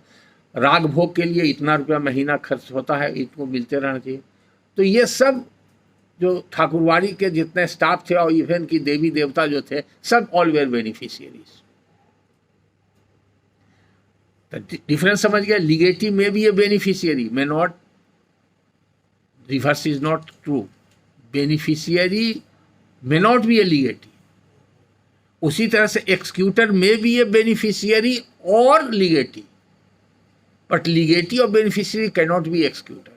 A: राग भोग के लिए इतना रुपया महीना खर्च होता है, इनको मिलते रहना चाहिए। तो ये सब जो ठाकुरवाड़ी के जितने स्टाफ थे और इवन की देवी देवता जो थे, सब ऑल वेयर बेनिफिशियरीज। डिफरेंस समझ गया। लीगेटी में भी a beneficiary, may not, reverse is not true. Beneficiary may not be a legatee. उसी तरह से एक्सक्यूटर में भी ए बेनिफिशियरी और लीगेटी, बट लीगेटी और बेनिफिशियरी कैन नॉट बी एक्सक्यूटर।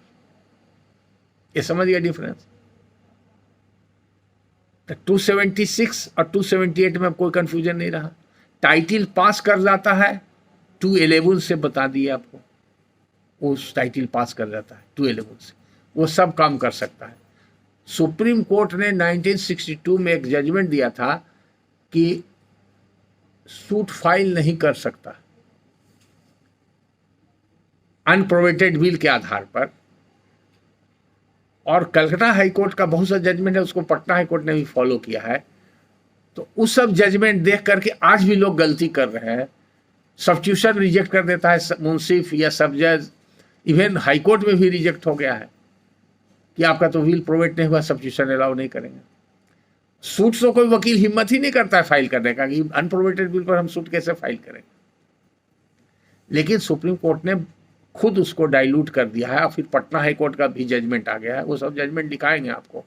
A: ये समझ गया डिफरेंस। 276 और 278 में अब कोई कंफ्यूजन नहीं रहा। टाइटिल पास कर जाता है 211 से, बता दिए आपको, उस टाइटिल पास कर जाता है 211 से, वो सब काम कर सकता है। सुप्रीम कोर्ट ने 1962 में एक जजमेंट दिया था कि सूट फाइल नहीं कर सकता अनप्रोवेटेड विल के आधार पर, और कलकत्ता हाई कोर्ट का बहुत सा जजमेंट है, उसको पटना हाई कोर्ट ने भी फॉलो किया है। तो उस सब जजमेंट देख करके आज भी लोग गलती कर रहे हैं। सब्स्टिट्यूशन रिजेक्ट कर देता है मुंसिफ या सब जज, इवन हाई कोर्ट में भी रिजेक्ट हो गया है कि आपका तो विल प्रोवेट नहीं हुआ, सब्स्टिट्यूशन अलाउ नहीं करेंगे। सूट तो कोई वकील हिम्मत ही नहीं करता है फाइल करने का कि अनप्रोवेटेड विल पर हम सूट कैसे फाइल करेंगे। लेकिन सुप्रीम कोर्ट ने खुद उसको डाइल्यूट कर दिया है, और फिर पटना हाई कोर्ट का भी जजमेंट आ गया है। वो सब जजमेंट दिखाएंगे आपको।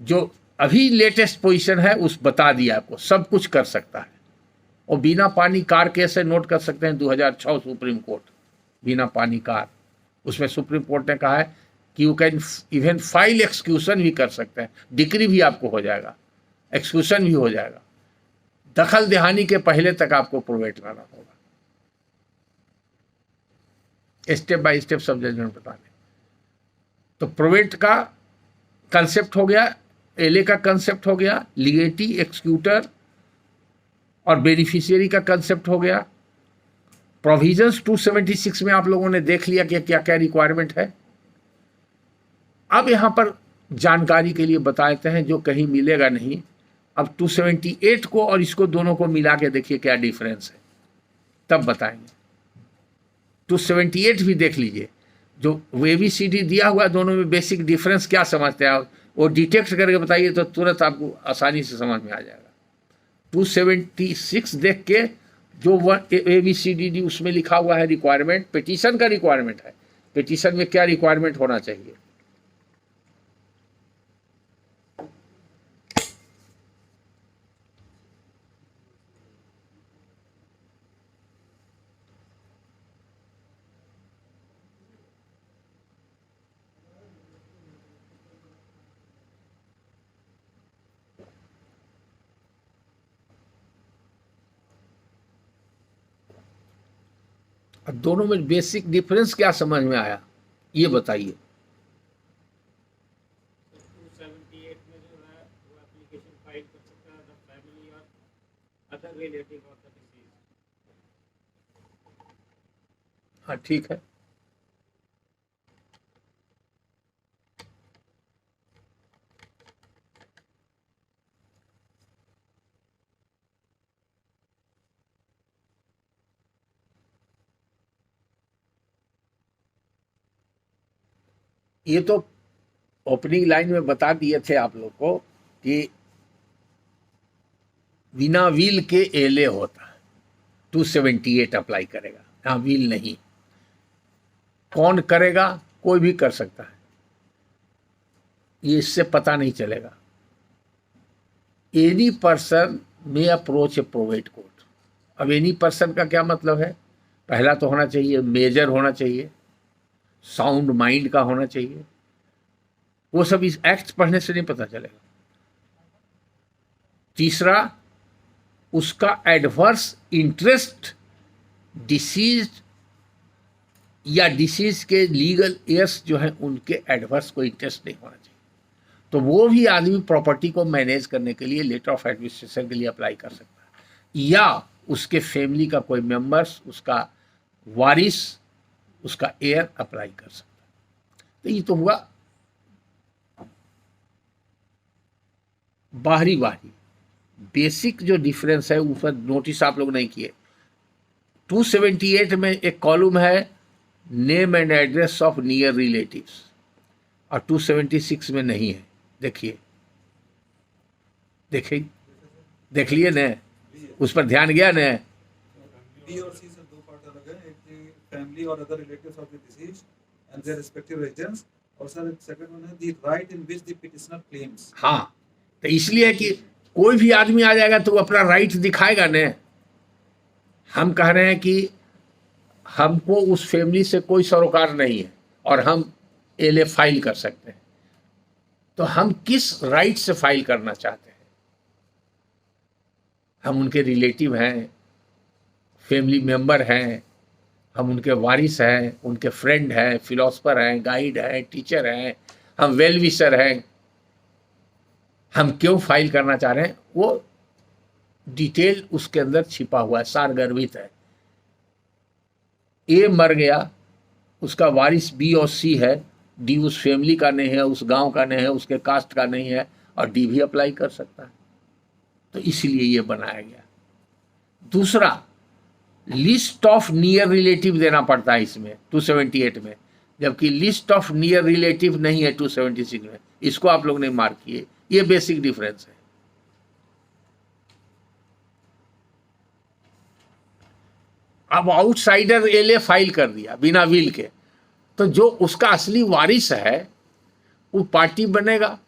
A: जो अभी लेटेस्ट पोजीशन है उस बता दिया आपको, सब कुछ कर सकता है। और बिना पानी कार केस से नोट कर सकते हैं 2006 सुप्रीम कोर्ट, बिना पानी कार, उसमें सुप्रीम कोर्ट ने कहा है कि you can even file execution भी कर सकते हैं, डिक्री भी आपको हो जाएगा, एक्सक्यूशन भी हो जाएगा। दखल देहानी के पहले तक आपको प्रोवेट लाना होगा। स्टेप बाय स्टेप सब जजमेंट बताने। तो प्रोवेट का कंसेप्ट हो गया, एलए का कंसेप्ट हो गया, लीगेटी, एक्सक्यूटर और बेनिफिशियरी का कंसेप्ट हो गया। प्रोविजंस 276 में आप लोगों ने देख लिया कि क्या क्या रिक्वायरमेंट है। अब यहां पर जानकारी के लिए बता देते हैं जो कहीं मिलेगा नहीं। अब 278 को और इसको दोनों को मिला के देखिए क्या डिफरेंस है, तब बताएंगे। 278 भी देख लीजिए, जो ABCD दिया हुआ है दोनों में बेसिक डिफरेंस क्या समझते हैं आप, वो डिटेक्ट करके बताइए तो तुरंत आपको आसानी से समझ में आ जाएगा। 276 देख के जो ABCD उसमें लिखा हुआ है रिक्वायरमेंट, पिटीशन का रिक्वायरमेंट है, पिटीशन में क्या रिक्वायरमेंट होना चाहिए। दोनों में बेसिक डिफरेंस क्या समझ में आया ये बताइए।
C: 278 में जो है वो एप्लीकेशन फाइल कर सकता है द फैमिली और other relative of the disease.
A: हाँ ठीक है। ये तो ओपनिंग लाइन में बता दिए थे आप लोग को कि बिना व्हील के एले होता है, 278 अप्लाई करेगा, यहाँ व्हील नहीं। कौन करेगा? कोई भी कर सकता है, ये इससे पता नहीं चलेगा। एनी पर्सन में अप्रोच ए प्रोबेट कोर्ट। अब एनी पर्सन का क्या मतलब है? पहला तो होना चाहिए मेजर होना चाहिए, साउंड माइंड का होना चाहिए। वो सब इस एक्ट पढ़ने से नहीं पता चलेगा। तीसरा, उसका एडवर्स इंटरेस्ट डिसीज या डिसीज के लीगल एयर्स जो है उनके एडवर्स को इंटरेस्ट नहीं होना चाहिए। तो वो भी आदमी प्रॉपर्टी को मैनेज करने के लिए लेटर ऑफ एडमिनिस्ट्रेशन के लिए अप्लाई कर सकता है, या उसके फैमिली का कोई मेंबर्स, उसका वारिस, उसका एयर अप्लाई कर सकता है। तो ये तो हुआ बाहरी बाहरी। बेसिक जो डिफरेंस है ऊपर नोटिस आप लोग नहीं किए। 278 में एक कॉलम है name and address of near relatives, और 276 में नहीं है। देखिए, देखिए, देख लिए न, उस पर ध्यान गया न?
D: बी और सी से दो पार्ट अलग है, एक फैमिली और other relatives of the deceased and their respective residence, और सर सेकंड वन है the right in which the petitioner claims.
A: हाँ, तो इसलिए कि कोई भी आदमी आ जाएगा तो वो अपना राइट दिखाएगा न। हम कह रहे हैं कि हमको उस फैमिली से कोई सरोकार नहीं है और हम एलए फाइल कर सकते हैं, तो हम किस राइट से फाइल करना चाहते हैं? हम उनके रिलेटिव हैं, फैमिली मेंबर हैं, हम उनके वारिस हैं, उनके फ्रेंड हैं, फिलोसफर हैं, गाइड हैं, टीचर हैं, हम वेल विशर हैं। हम क्यों फाइल करना चाह रहे हैं वो डिटेल उसके अंदर छिपा हुआ है, सारगर्भित है। ए मर गया, उसका वारिस बी और सी है, डी उस फैमिली का नहीं है, उस गांव का नहीं है, उसके कास्ट का नहीं है, और डी भी अप्लाई कर सकता है। तो इसलिए ये बनाया गया। दूसरा, लिस्ट ऑफ नियर रिलेटिव देना पड़ता है इसमें 278 में, जबकि लिस्ट ऑफ नियर रिलेटिव नहीं है 276 में। इसको आप लोग ने मार्क किए, ये बेसिक डिफरेंस है। अब आउटसाइडर एलए फाइल कर दिया बिना विल के, तो जो उसका असली वारिस है वो पार्टी बनेगा,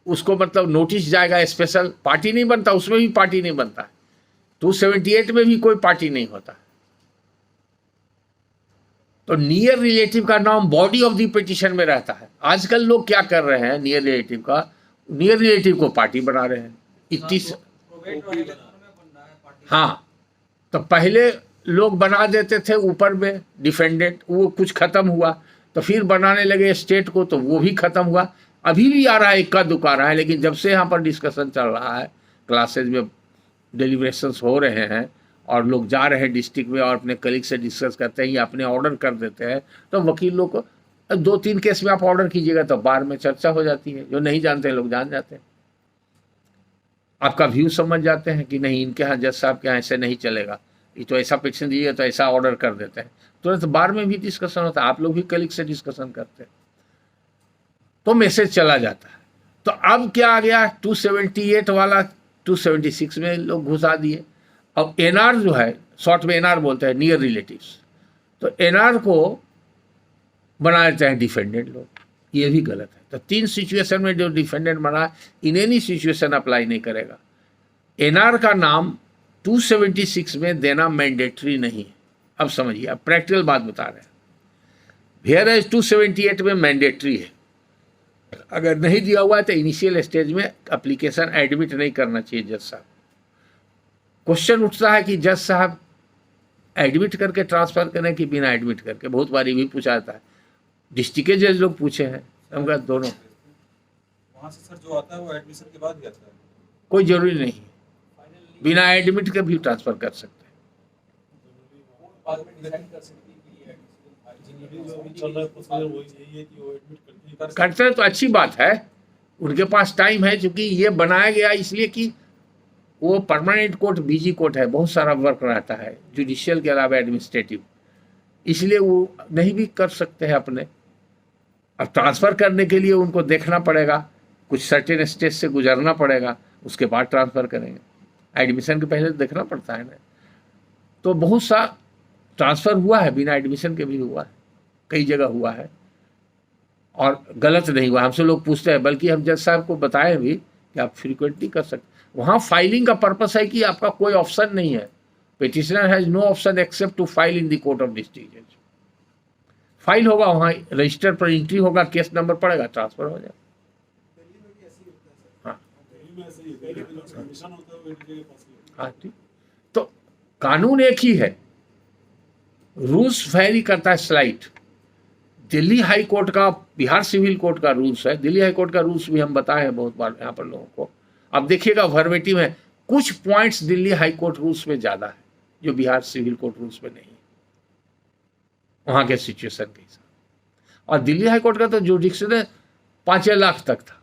A: उसको मतलब नोटिस जाएगा स्पेशल। पार्टी नहीं बनता, उसमें भी पार्टी नहीं बनता। 278 में भी कोई पार्टी नहीं होता। तो नियर रिलेटिव का नाम बॉडी ऑफ द पिटिशन में रहता है। आजकल लोग क्या कर रहे हैं, नियर रिलेटिव को पार्टी बना रहे हैं।
B: प्रोबेट रहेगा तो उनमें बन रहा है पार्टी।
A: हाँ, तो पहले लोग बना देते थे ऊपर में डिफेंडेंट, वो कुछ खत्म हुआ तो फिर बनाने लगे स्टेट को, तो वो भी खत्म हुआ। अभी भी आ रहा है, इक्का दुक्का आ रहा है, लेकिन जब से यहाँ पर डिस्कशन चल रहा है, क्लासेज में डिलीब्रेशंस हो रहे हैं और लोग जा रहे हैं डिस्ट्रिक्ट में और अपने कलीग से डिस्कस करते हैं या अपने ऑर्डर कर देते हैं, तो वकील लोग को 2-3 केस में आप ऑर्डर कीजिएगा तो बार में चर्चा हो जाती है। जो नहीं जानते हैं लोग जान जाते हैं, आपका व्यू समझ जाते हैं कि नहीं इनके यहाँ जज साहब के यहाँ ऐसे नहीं चलेगा, ये तो ऐसा पिटिशन दीजिए तो ऐसा ऑर्डर कर देते हैं। तुरंत बार में भी डिस्कशन होता है, आप लोग भी कलीग से डिस्कशन करते हैं, तो मैसेज चला जाता है। तो अब क्या आ गया, 278 वाला 276 में लोग घुसा दिए। अब एनआर जो है, शॉर्ट में एनआर बोलते हैं, नियर रिलेटिव्स, तो एनआर को बना देते हैं डिफेंडेंट लोग। ये भी गलत है। तो 3 सिचुएशन में जो डिफेंडेंट बना, इन एनी सिचुएशन अप्लाई नहीं करेगा। एनआर का नाम 276 में देना मैंडेटरी नहीं है। अब समझिए, अब प्रैक्टिकल बात बता रहे हैं। वेयरएज 278 में मैंडेटरी है। अगर नहीं दिया हुआ है तो इनिशियल स्टेज में एप्लीकेशन एडमिट नहीं करना चाहिए जज साहब। क्वेश्चन उठता है कि जज साहब एडमिट करके ट्रांसफर करें कि बिना एडमिट करके, बहुत बार ये भी पूछा जाता है। डिस्ट्रिक्ट के जज लोग पूछे हैं, हमका दोनों।
D: वहाँ से सर जो आता है वो एडमिशन के बाद ही आता है,
A: कोई जरूरी नहीं है, बिना एडमिट के भी ट्रांसफर कर सकते हैं। करते हैं तो अच्छी बात है, उनके पास टाइम है, क्योंकि ये बनाया गया इसलिए कि वो परमानेंट कोर्ट बीजी कोर्ट है, बहुत सारा वर्क रहता है जुडिशियल के अलावा एडमिनिस्ट्रेटिव, इसलिए वो नहीं भी कर सकते हैं अपने। अब ट्रांसफ़र करने के लिए उनको देखना पड़ेगा, कुछ सर्टेन स्टेज से गुजरना पड़ेगा, उसके बाद ट्रांसफ़र करेंगे। एडमिशन के पहले देखना पड़ता है ना। तो बहुत सा ट्रांसफ़र हुआ है, बिना एडमिशन के भी हुआ है, कई जगह हुआ है, और गलत नहीं हुआ। हमसे लोग पूछते हैं, बल्कि हम जज साहब को बताए भी कि आप फ्रीक्वेंटली कर सकते। वहाँ फाइलिंग का पर्पस है कि आपका कोई ऑप्शन नहीं है, petitioner has no option except to file in the court of district जज। फाइल होगा, वहाँ रजिस्टर पर एंट्री होगा, केस नंबर पड़ेगा, ट्रांसफ़र हो जाएगा।
E: दिल्ली में भी ऐसे ही होता है सर।
A: हाँ हाँ, ठीक। तो कानून एक ही है, रूल्स वैरी करता है स्लाइट। दिल्ली हाई कोर्ट का, बिहार सिविल कोर्ट का रूल्स है, दिल्ली हाई कोर्ट का रूल्स भी हम बताए हैं बहुत बार यहाँ पर लोगों को। अब देखिएगा वर्बेटिम है, कुछ points Delhi high court rules में ज़्यादा है जो बिहार सिविल कोर्ट रूल्स में नहीं है, वहाँ के सिचुएशन के हिसाब। और दिल्ली हाई कोर्ट का तो जुडिक्शन है 5 लाख तक था।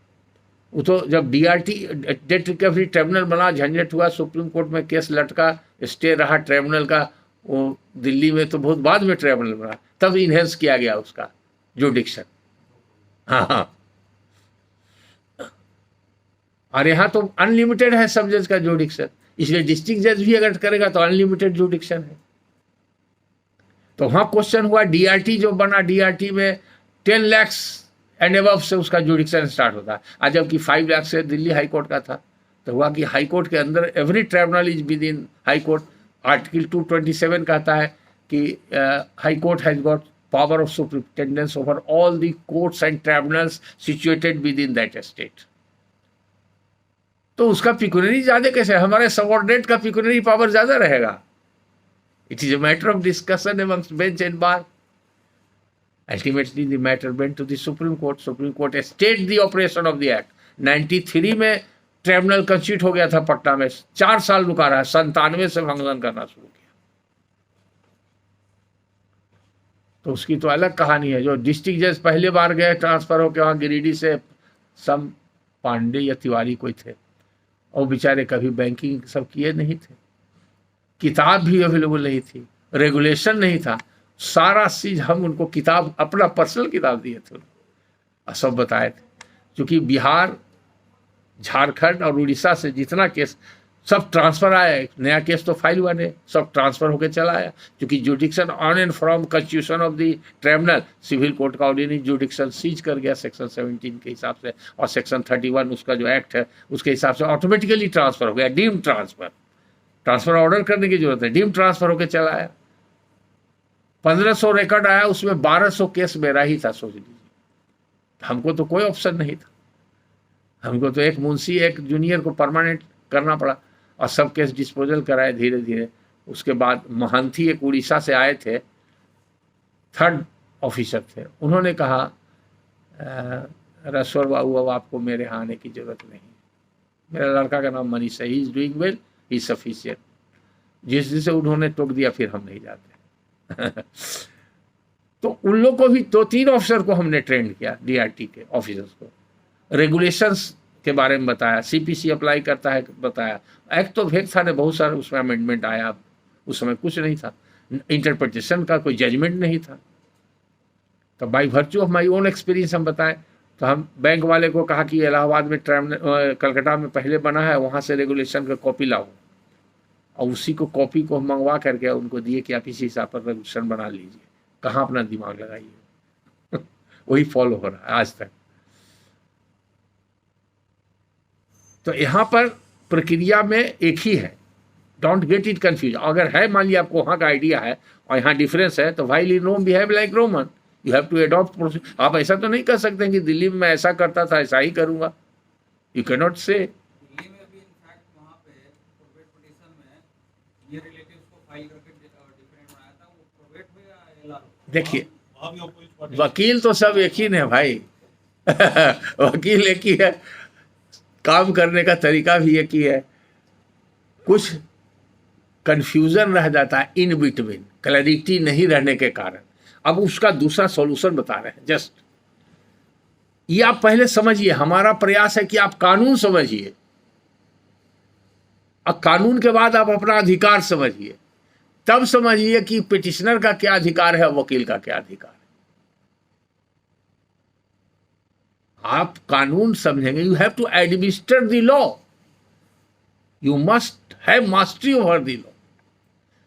A: वो तो जब DRT डेट रिकवरी ट्रिब्यूनल बना, झंझट हुआ, सुप्रीम कोर्ट में केस लटका, स्टे रहा ट्रिब्यूनल का, वो दिल्ली में तो बहुत बाद में ट्रिब्यूनल बना, तब इन्हेंस किया गया उसका जुडिक्शन। हाँ हाँ, और यहाँ तो अनलिमिटेड है सब जज का जुडिक्शन, इसलिए डिस्ट्रिक्ट जज भी अगर करेगा तो अनलिमिटेड जुडिक्शन है। तो वहाँ क्वेश्चन हुआ, DRT जो बना, DRT में 10 लाख एंड अबव से उसका जुडिक्शन स्टार्ट होता है, आज जबकि 5 लाख से दिल्ली हाई कोर्ट का था। तो हुआ कि हाई कोर्ट के अंदर every tribunal is with in high court. Article 227 कहता है कि high court has got power of superintendence over all the courts and tribunals situated with in that state. तो उसका पिक्यूनरी ज़्यादा कैसे, हमारे सबऑर्डिनेट का पिक्यूनरी पावर ज़्यादा रहेगा। It is a matter of discussion amongst bench and bar. Ultimately, the matter went to the Supreme Court. Supreme Court stayed the operation of the act. 93 में tribunal constitute हो गया था पटना में, 4 साल रुका रहा, 97 से फंक्शन करना शुरू किया। तो उसकी तो अलग कहानी है। जो डिस्ट्रिक्ट जज पहले बार गए ट्रांसफर होकर वहाँ गिरिडीह से, सम पांडे या तिवारी कोई थे, और बेचारे कभी बैंकिंग सब किए नहीं थे, किताब भी अवेलेबल नहीं थी, रेगुलेशन नहीं था, सारा चीज हम उनको किताब, अपना पर्सनल किताब दिए थे उनको, और सब बताए थे। क्योंकि बिहार, झारखंड और उड़ीसा से जितना केस सब ट्रांसफर आया, नया केस तो फाइल हुआ नहीं, सब ट्रांसफर होकर चला आया। क्योंकि jurisdiction on and from constitution of the tribunal, civil court का ऑर्डिनरी जुडिक्शन सीज कर गया सेक्शन 17 के हिसाब से, और सेक्शन 31 उसका जो एक्ट है उसके हिसाब से ऑटोमेटिकली ट्रांसफर हो गया। डीम ट्रांसफर, ट्रांसफर ऑर्डर करने की जरूरत है, डीम ट्रांसफर होकर चला आया। 1500 रिकॉर्ड आया, उसमें 1200 केस मेरा ही था, सोच लीजिए। हमको तो कोई ऑप्शन नहीं था, हमको तो एक मुंशी, एक जूनियर को परमानेंट करना पड़ा, और सब केस डिस्पोजल कराए धीरे धीरे। उसके बाद महंती एक उड़ीसा से आए थे, 3rd ऑफिसर थे, उन्होंने कहा रसोर बाबू अब आपको मेरे यहाँ आने की जरूरत नहीं, मेरा लड़का का नाम मनीष है, he is doing well, he sufficient. जिस दिन से उन्होंने टोक दिया फिर हम नहीं जाते। तो उन लोग को भी 2-3 ऑफिसर को हमने ट्रेंड किया, DRT के ऑफिसर्स को, रेगुलेशंस के बारे में बताया, CPC अप्लाई करता है बताया। एक्ट तो भेद था ने, बहुत सारे उसमें अमेंडमेंट आया, उस समय कुछ नहीं था, इंटरप्रिटेशन का कोई जजमेंट नहीं था। तो by virtue of my own experience हम बताएं, तो हम बैंक वाले को कहा कि इलाहाबाद में कलकत्ता में पहले बना है, वहाँ से रेगुलेशन का कॉपी लाओ, और उसी को कॉपी को मंगवा करके उनको दिए कि आप इसी हिसाब पर रेगुलेशन बना लीजिए। कहाँ अपना दिमाग लगाइए वही फॉलो हो रहा है आज तक। तो यहाँ पर प्रक्रिया में एक ही है, डोंट गेट इट कंफ्यूज। अगर है, मान लिया आपको वहाँ का आइडिया है और यहाँ डिफरेंस है, तो while in Rome behave like Roman, you have to adopt procedure. आप ऐसा तो नहीं कर सकते कि दिल्ली में मैं ऐसा करता था ऐसा ही करूँगा, यू कैन नॉट से।
B: दिल्ली में भी इनफैक्ट वहाँ पे प्रोबेट पिटीशन में ये रिलेटिव्स को फाइल करके डिफरेंट बनाया था, वो प्रोबेट हो या LR हो।
A: देखिए, वकील तो सब एक ही है भाई वकील एक ही है, काम करने का तरीका भी एक ही है, कुछ कंफ्यूजन रह जाता है इन बिटवीन, क्लैरिटी नहीं रहने के कारण। अब उसका दूसरा सॉल्यूशन बता रहे हैं। जस्ट ये आप पहले समझिए, हमारा प्रयास है कि आप कानून समझिए, और कानून के बाद आप अपना अधिकार समझिए, तब समझिए कि पिटिशनर का क्या अधिकार है, वकील का क्या अधिकार है। आप कानून समझेंगे, you have to administer the law, you must have mastery over the law.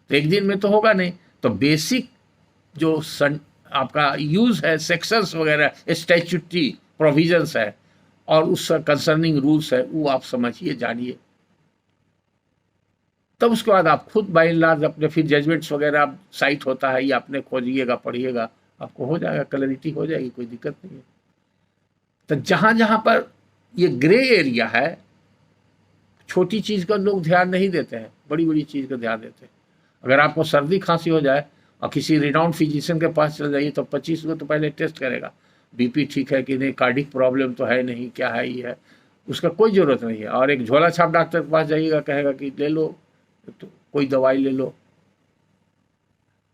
A: तो एक दिन में तो होगा नहीं, तो बेसिक जो आपका यूज है, सेक्शंस वगैरह, स्टैट्यूटरी प्रोविजंस है और उस कंसर्निंग रूल्स है, वो आप समझिए, जानिए। तब उसके बाद आप खुद बाय एंड लार्ज अपने फिर जजमेंट्स वगैरह आप साइट होता है, ये आपने खोजिएगा, पढ़िएगा, आपको हो जाएगा, क्लैरिटी हो जाएगी, कोई दिक्कत नहीं है। तो जहाँ जहाँ पर ये ग्रे एरिया है, छोटी चीज़ का लोग ध्यान नहीं देते हैं, बड़ी बड़ी चीज़ का ध्यान देते हैं। अगर आपको सर्दी खांसी हो जाए और किसी रिनाउंड फिजिशियन के पास चल जाइए तो 25 को तो पहले टेस्ट करेगा, बीपी ठीक है कि नहीं, कार्डिक प्रॉब्लम तो है नहीं, क्या है ये है, उसका कोई ज़रूरत नहीं है। और एक झोला छाप डॉक्टर के पास जाइएगा, कहेगा कि ले लो तो कोई दवाई ले लो,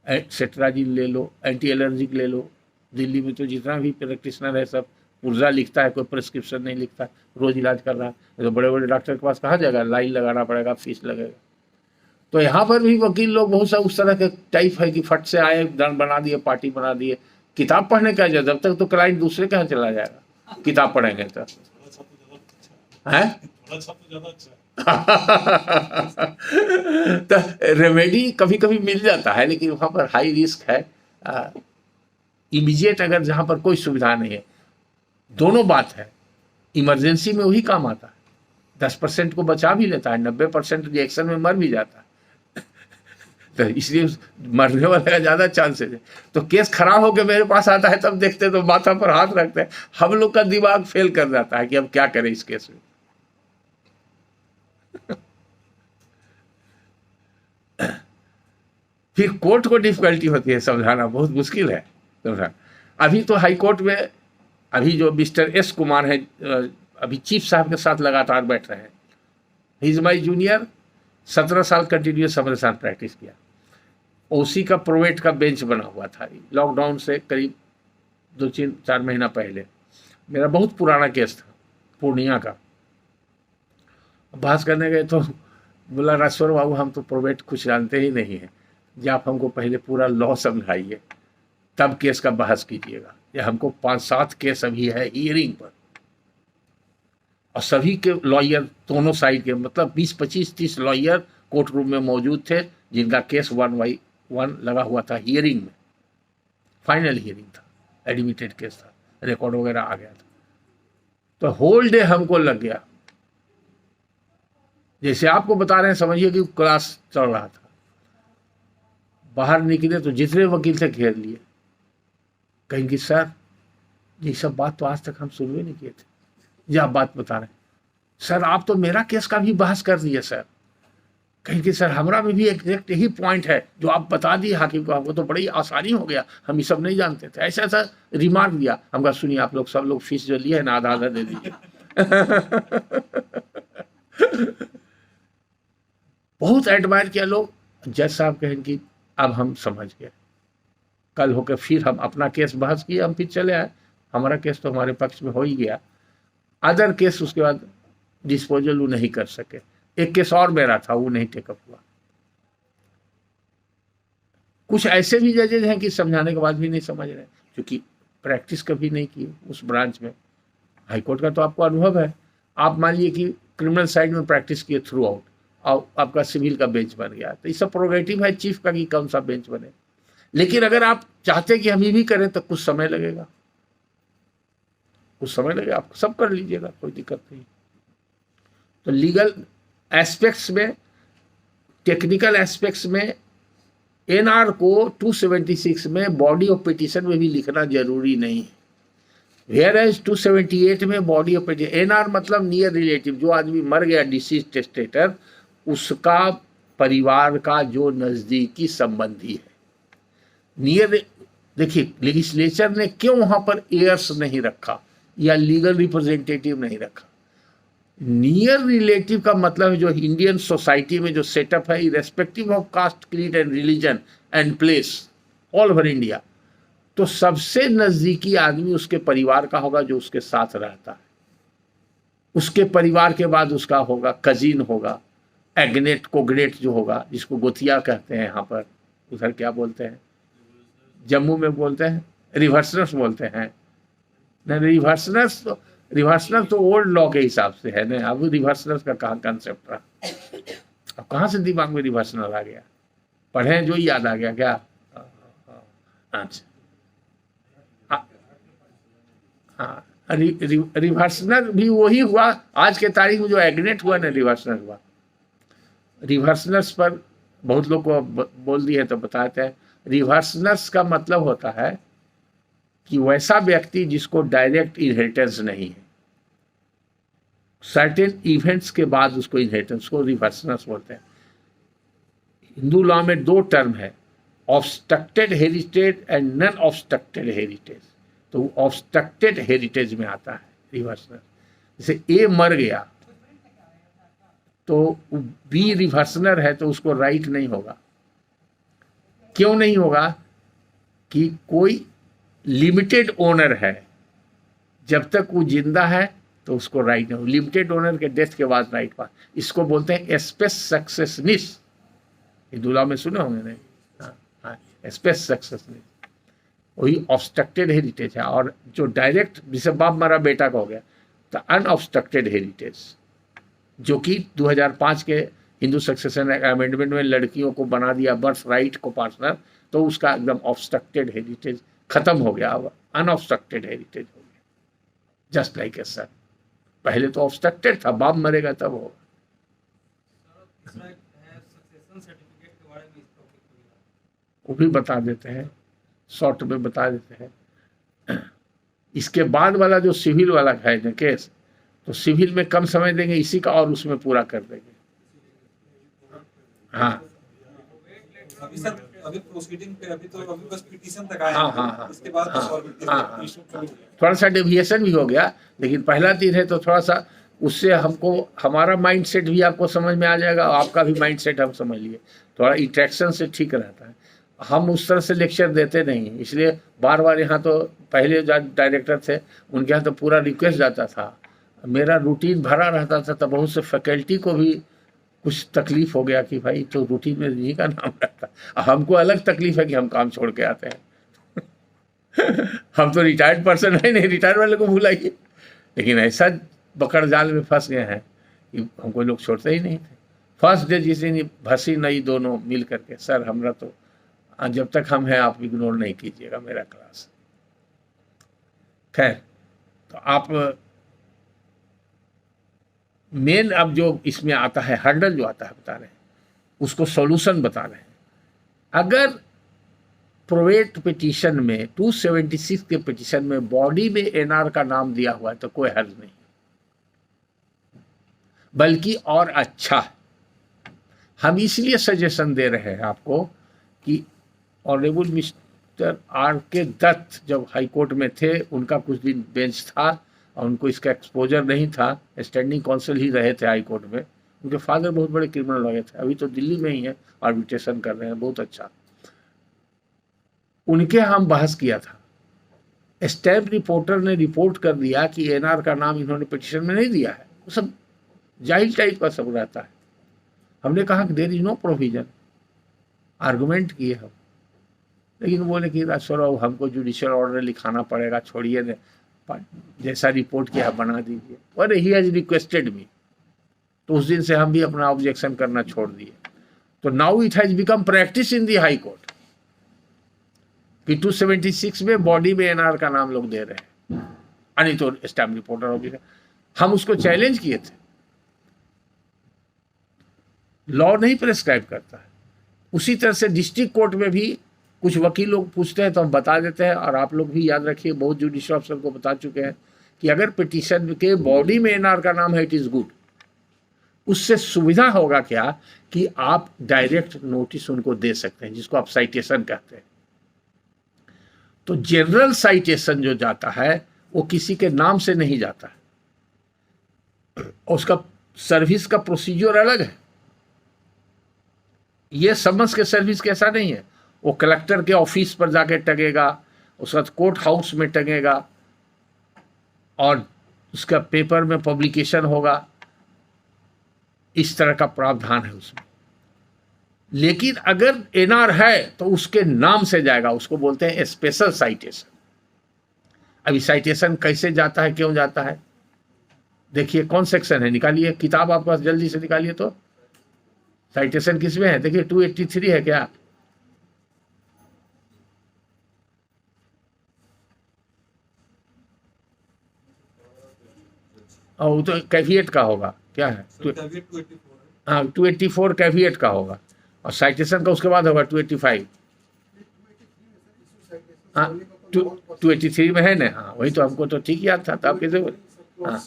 A: सेट्राजिन ले लो, एंटी एलर्जिक ले लो। दिल्ली में तो जितना भी प्रैक्टिशनर है सब पुर्जा लिखता है, कोई प्रिस्क्रिप्शन नहीं लिखता, रोज इलाज कर रहा है। तो बड़े बड़े डॉक्टर के पास कहाँ जाएगा, लाइन लगाना पड़ेगा, फीस लगेगा। तो यहाँ पर भी वकील लोग बहुत सा उस तरह के टाइप है कि फट से आए, दंड बना दिए, पार्टी बना दिए। किताब पढ़ने का जब तक तो क्लाइंट दूसरे कहाँ चला जाएगा, किताब पढ़ेंगे तो है। तो रेमेडी कभी कभी मिल जाता है, लेकिन वहाँ पर हाई रिस्क है। इमीडिएट अगर जहाँ पर कोई सुविधा नहीं है, दोनों बात है, इमरजेंसी में वही काम आता है, 10% को बचा भी लेता है, 90% रिएक्शन में मर भी जाता है। तो इसलिए मरने वाले का ज़्यादा चांसेस है। तो केस खराब होकर मेरे पास आता है, तब देखते तो माथा पर हाथ रखते हैं, हम लोग का दिमाग फेल कर जाता है कि अब क्या करें इस केस में। फिर कोर्ट को डिफिकल्टी होती है, समझाना बहुत मुश्किल है समझाना। अभी तो हाई कोर्ट में अभी जो मिस्टर एस कुमार है, अभी चीफ साहब के साथ लगातार बैठ रहे हैं। ही इज माई जूनियर, 17 साल कंटिन्यूस हमारे साथ प्रैक्टिस किया। ओसी का प्रोवेट का बेंच बना हुआ था, लॉकडाउन से करीब 2-4 महीना पहले मेरा बहुत पुराना केस था, पूर्णिया का। बहस करने गए तो बोला, राजेश्वर बाबू हम तो प्रोवेट कुछ जानते ही नहीं है, जी आप हमको पहले पूरा लॉ समझाइए तब केस का बहस कीजिएगा। ये हमको 5-7 केस अभी है हियरिंग पर, और सभी के लॉयर दोनों साइड के, मतलब 20, 25, 30 लॉयर कोर्ट रूम में मौजूद थे, जिनका केस 1 by 1 लगा हुआ था हियरिंग में। फाइनल हियरिंग था, एडमिटेड केस था, रिकॉर्ड वगैरह आ गया था। तो होल डे हमको लग गया, जैसे आपको बता रहे हैं, समझिए कि क्लास चल रहा था। बाहर निकले तो जितने वकील से घेर लिए, कहेंगे सर ये सब बात तो आज तक हम सुनवे नहीं किए थे, जी आप बात बता रहे हैं। सर आप तो मेरा केस का भी बहस कर दिए सर। कहेंगे सर हमारा में भी एग्जैक्ट यही पॉइंट है जो आप बता दिए हाकिम को, हमको तो बड़ी आसानी हो गया, हम ये सब नहीं जानते थे। ऐसा ऐसा रिमार्क दिया। हम कहा सुनिए आप लोग सब लोग फीस जो लिए है ना, आधा आधा दे दीजिए। बहुत एडमायर किया लोग। जज साहब कहें कि अब हम समझ गए। कल होकर फिर हम अपना केस बहस किए, हम फिर चले आए। हमारा केस तो हमारे पक्ष में हो ही गया। अदर केस उसके बाद डिस्पोजल वो नहीं कर सके। एक केस और मेरा था, वो नहीं टेकअप हुआ। कुछ ऐसे भी जजेज हैं कि समझाने के बाद भी नहीं समझ रहे, क्योंकि प्रैक्टिस कभी नहीं की उस ब्रांच में। हाईकोर्ट का तो आपको अनुभव है। आप मान लीजिए कि क्रिमिनल साइड में प्रैक्टिस किए थ्रू आउट, और आपका सिविल का बेंच बन गया, तो ये सब प्रोगेटिव है चीफ का कि कौन सा बेंच बने। लेकिन अगर आप चाहते कि हम ये भी करें तो कुछ समय लगेगा, कुछ समय लगेगा। आप सब कर लीजिएगा, कोई दिक्कत नहीं। तो लीगल एस्पेक्ट्स में, टेक्निकल एस्पेक्ट्स में एनआर को 276 में बॉडी ऑफ पिटीशन में भी लिखना जरूरी नहीं है। वेयर एज 278 में बॉडी ऑफ पिटीशन, एनआर मतलब नियर रिलेटिव, जो आदमी मर गया डिसीज टेस्टेटर, उसका परिवार का जो नजदीकी संबंधी है। नियर, देखिए लेजिस्लेचर ने क्यों वहां पर एयर्स नहीं रखा या लीगल रिप्रेजेंटेटिव नहीं रखा। नियर रिलेटिव का मतलब है जो इंडियन सोसाइटी में जो सेटअप है, irrespective of caste, creed and religion and place all over India, तो सबसे नजदीकी आदमी उसके परिवार का होगा जो उसके साथ रहता है। उसके परिवार के बाद उसका होगा कजिन होगा, एग्नेट कोग्नेट जो होगा, जिसको गोतिया कहते हैं यहाँ पर, उधर क्या बोलते हैं, जम्मू में बोलते हैं रिवर्सनस बोलते हैं ना। रिवर्सनस तो ओल्ड लॉ के हिसाब से है ना, अब रिवर्सनस का कहाँ कंसेप्ट रहा, अब कहाँ से दिमाग में रिवर्सनल आ गया, पढ़े जो ही याद आ गया क्या। अच्छा हाँ, रिवर्सनल भी वही हुआ आज के तारीख में जो एग्नेट हुआ ना, रिवर्सनल हुआ। रिवर्सनस पर बहुत लोग को बोल दिए तो बताते हैं, रिवर्सनस का मतलब होता है कि वैसा व्यक्ति जिसको डायरेक्ट इनहेरिटेंस नहीं है, सर्टेन इवेंट्स के बाद उसको इनहेरिटेंस को रिवर्सनस बोलते हैं। हिंदू लॉ में दो टर्म है, obstructed heritage and non obstructed heritage. तो ऑब्स्ट्रक्टेड हेरिटेज में आता है रिवर्सनस। जैसे ए मर गया तो बी रिवर्सनर है तो उसको राइट नहीं होगा। क्यों नहीं होगा? कि कोई लिमिटेड ओनर है, जब तक वो जिंदा है तो उसको राइट नहीं हो। लिमिटेड ओनर के डेथ के बाद राइट पास, इसको बोलते हैं एस्पेस सक्सेसनिस। हिंदू लॉ में सुने होंगे नहीं? हाँ, एस्पेस सक्सेसनिस वही ऑब्स्ट्रक्टेड हेरिटेज है। और जो डायरेक्ट, जिसे बाप मरा बेटा का हो गया, तो अनऑब्स्ट्रक्टेड हेरिटेज, जो कि 2005 के हिंदू सक्सेशन अमेंडमेंट में लड़कियों को बना दिया बर्थ राइट को पार्टनर, तो उसका एकदम ऑब्स्ट्रक्टेड हेरिटेज खत्म हो गया, अब अनऑब्स्ट्रक्टेड हेरिटेज हो गया, जस्ट लाइक ए सन। पहले तो ऑब्स्ट्रक्टेड था, बाप मरेगा तब होगा। वो भी बता देते हैं, शॉर्ट में बता देते हैं। इसके बाद वाला जो सिविल वाला है ना केस, तो सिविल में कम समय देंगे इसी का और उसमें पूरा कर देंगे। हाँ
D: अभी सर, अभी प्रोसीडिंग पे अभी बस पिटीशन तक आया है।
A: हाँ,
D: इसके बाद
A: थोड़ा सा डेविएशन भी हो गया, लेकिन पहला तीर है तो थोड़ा सा उससे हमको हमारा माइंड सेट भी आपको समझ में आ जाएगा, आपका भी माइंड सेट हम समझ लिए, थोड़ा इंट्रैक्शन से ठीक रहता है। हम उस तरह से लेक्चर देते नहीं, इसलिए बार बार यहाँ तो पहले जो डायरेक्टर थे उनके यहाँ तो पूरा रिक्वेस्ट जाता था, मेरा रूटीन भरा रहता था, तो बहुत से फैकल्टी को भी कुछ तकलीफ हो गया कि भाई तो रूटीन में इन्हीं का नाम रहता। हमको अलग तकलीफ है कि हम काम छोड़ के आते हैं। हम तो रिटायर्ड पर्सन है, नहीं रिटायर्ड वाले को भुलाइए, लेकिन ऐसा बकड़ जाल में फंस गए हैं कि हमको लोग छोड़ते ही नहीं थे। फर्स्ट डे जिस दिन भसी नहीं दोनों मिल करके, सर हमरा तो जब तक हम हैं आप इग्नोर नहीं कीजिएगा मेरा क्लास। खैर, तो आप मेन अब जो इसमें आता है हर्डल जो आता है बता रहे हैं, उसको सॉल्यूशन बता रहे हैं। अगर प्रोवेट पिटीशन में 276 के पिटीशन में बॉडी में एनआर का नाम दिया हुआ है तो कोई हर्ज नहीं, बल्कि और अच्छा है। हम इसलिए सजेशन दे रहे हैं आपको कि ऑनरेबल मिस्टर आर के दत्त जब हाई कोर्ट में थे, उनका कुछ दिन बेंच था और उनको इसका एक्सपोजर नहीं था, स्टैंडिंग काउंसिल ही रहे थे हाई कोर्ट में। उनके फादर बहुत बड़े क्रिमिनल लॉयर थे, अभी तो दिल्ली में ही है, आर्बिट्रेशन कर रहे हैं, बहुत अच्छा। उनके हम बहस किया था, स्टैम्प रिपोर्टर ने रिपोर्ट कर दिया कि एनआर का नाम इन्होंने पिटीशन में नहीं दिया है, वो सब जाहिल टाइप का सब रहता है। हमने कहा कि there is no provision, argument किए हम, लेकिन बोले कि सर हमको जुडिशियल ऑर्डर लिखाना पड़ेगा, छोड़िए ने, जैसा रिपोर्ट किया बना दीजिए। अरे ही हैज रिक्वेस्टेड मी, तो उस दिन से हम भी अपना ऑब्जेक्शन करना छोड़ दिए। तो now it has become practice in the high court कि 276 में बॉडी में एनआर का नाम लोग दे रहे हैं, नहीं तो स्टैम्प रिपोर्टर ऑब्जेक्शन। हम उसको चैलेंज किए थे, लॉ नहीं प्रेस्क्राइब करता है। उसी तरह से डिस्ट्रिक्ट कोर्ट में भी कुछ वकील लोग पूछते हैं तो हम बता देते हैं, और आप लोग भी याद रखिए, बहुत जुडिशियल ऑफिसर को बता चुके हैं कि अगर पिटीशन के बॉडी में एनआर का नाम है इट इज गुड। उससे सुविधा होगा क्या कि आप डायरेक्ट नोटिस उनको दे सकते हैं, जिसको आप साइटेशन कहते हैं। तो जनरल साइटेशन जो जाता है वो किसी के नाम से नहीं जाता है, उसका सर्विस का प्रोसीजर अलग है। ये समझ के सर्विस कैसा नहीं है, वो कलेक्टर के ऑफिस पर जाके टगेगा, उसका कोर्ट हाउस में टंगेगा और उसका पेपर में पब्लिकेशन होगा, इस तरह का प्रावधान है उसमें। लेकिन अगर एनआर है तो उसके नाम से जाएगा, उसको बोलते हैं स्पेशल साइटेशन। अभी साइटेशन कैसे जाता है, क्यों जाता है, देखिए कौन सेक्शन है, निकालिए किताब आपके पास, जल्दी से निकालिए। तो साइटेशन किस में है, देखिए 283 है क्या, और वो तो कैफियट का होगा, क्या है,
D: सर कैविएट 284 है।
A: हाँ 284 कैफियट का होगा, और साइटेशन का उसके बाद होगा 285। हाँ 283 में है ना, हाँ वही तो, हमको तो ठीक याद था, तो आप कैसे बोले, हाँ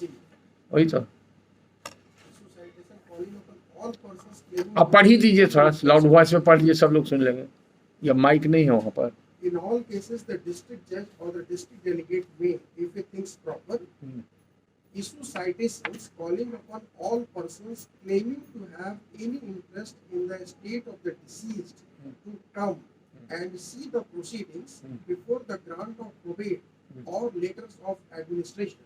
A: वही तो। आप पढ़ ही दीजिए, थोड़ा लाउड वॉइस में पढ़ लीजिए, सब लोग सुन लेंगे, या माइक नहीं है वहाँ पर।
E: In all cases, the district judge or the district delegate may, if he thinks proper, issue citations calling upon all persons claiming to have any interest in the estate of the deceased to come and see the proceedings before the grant of probate or letters of administration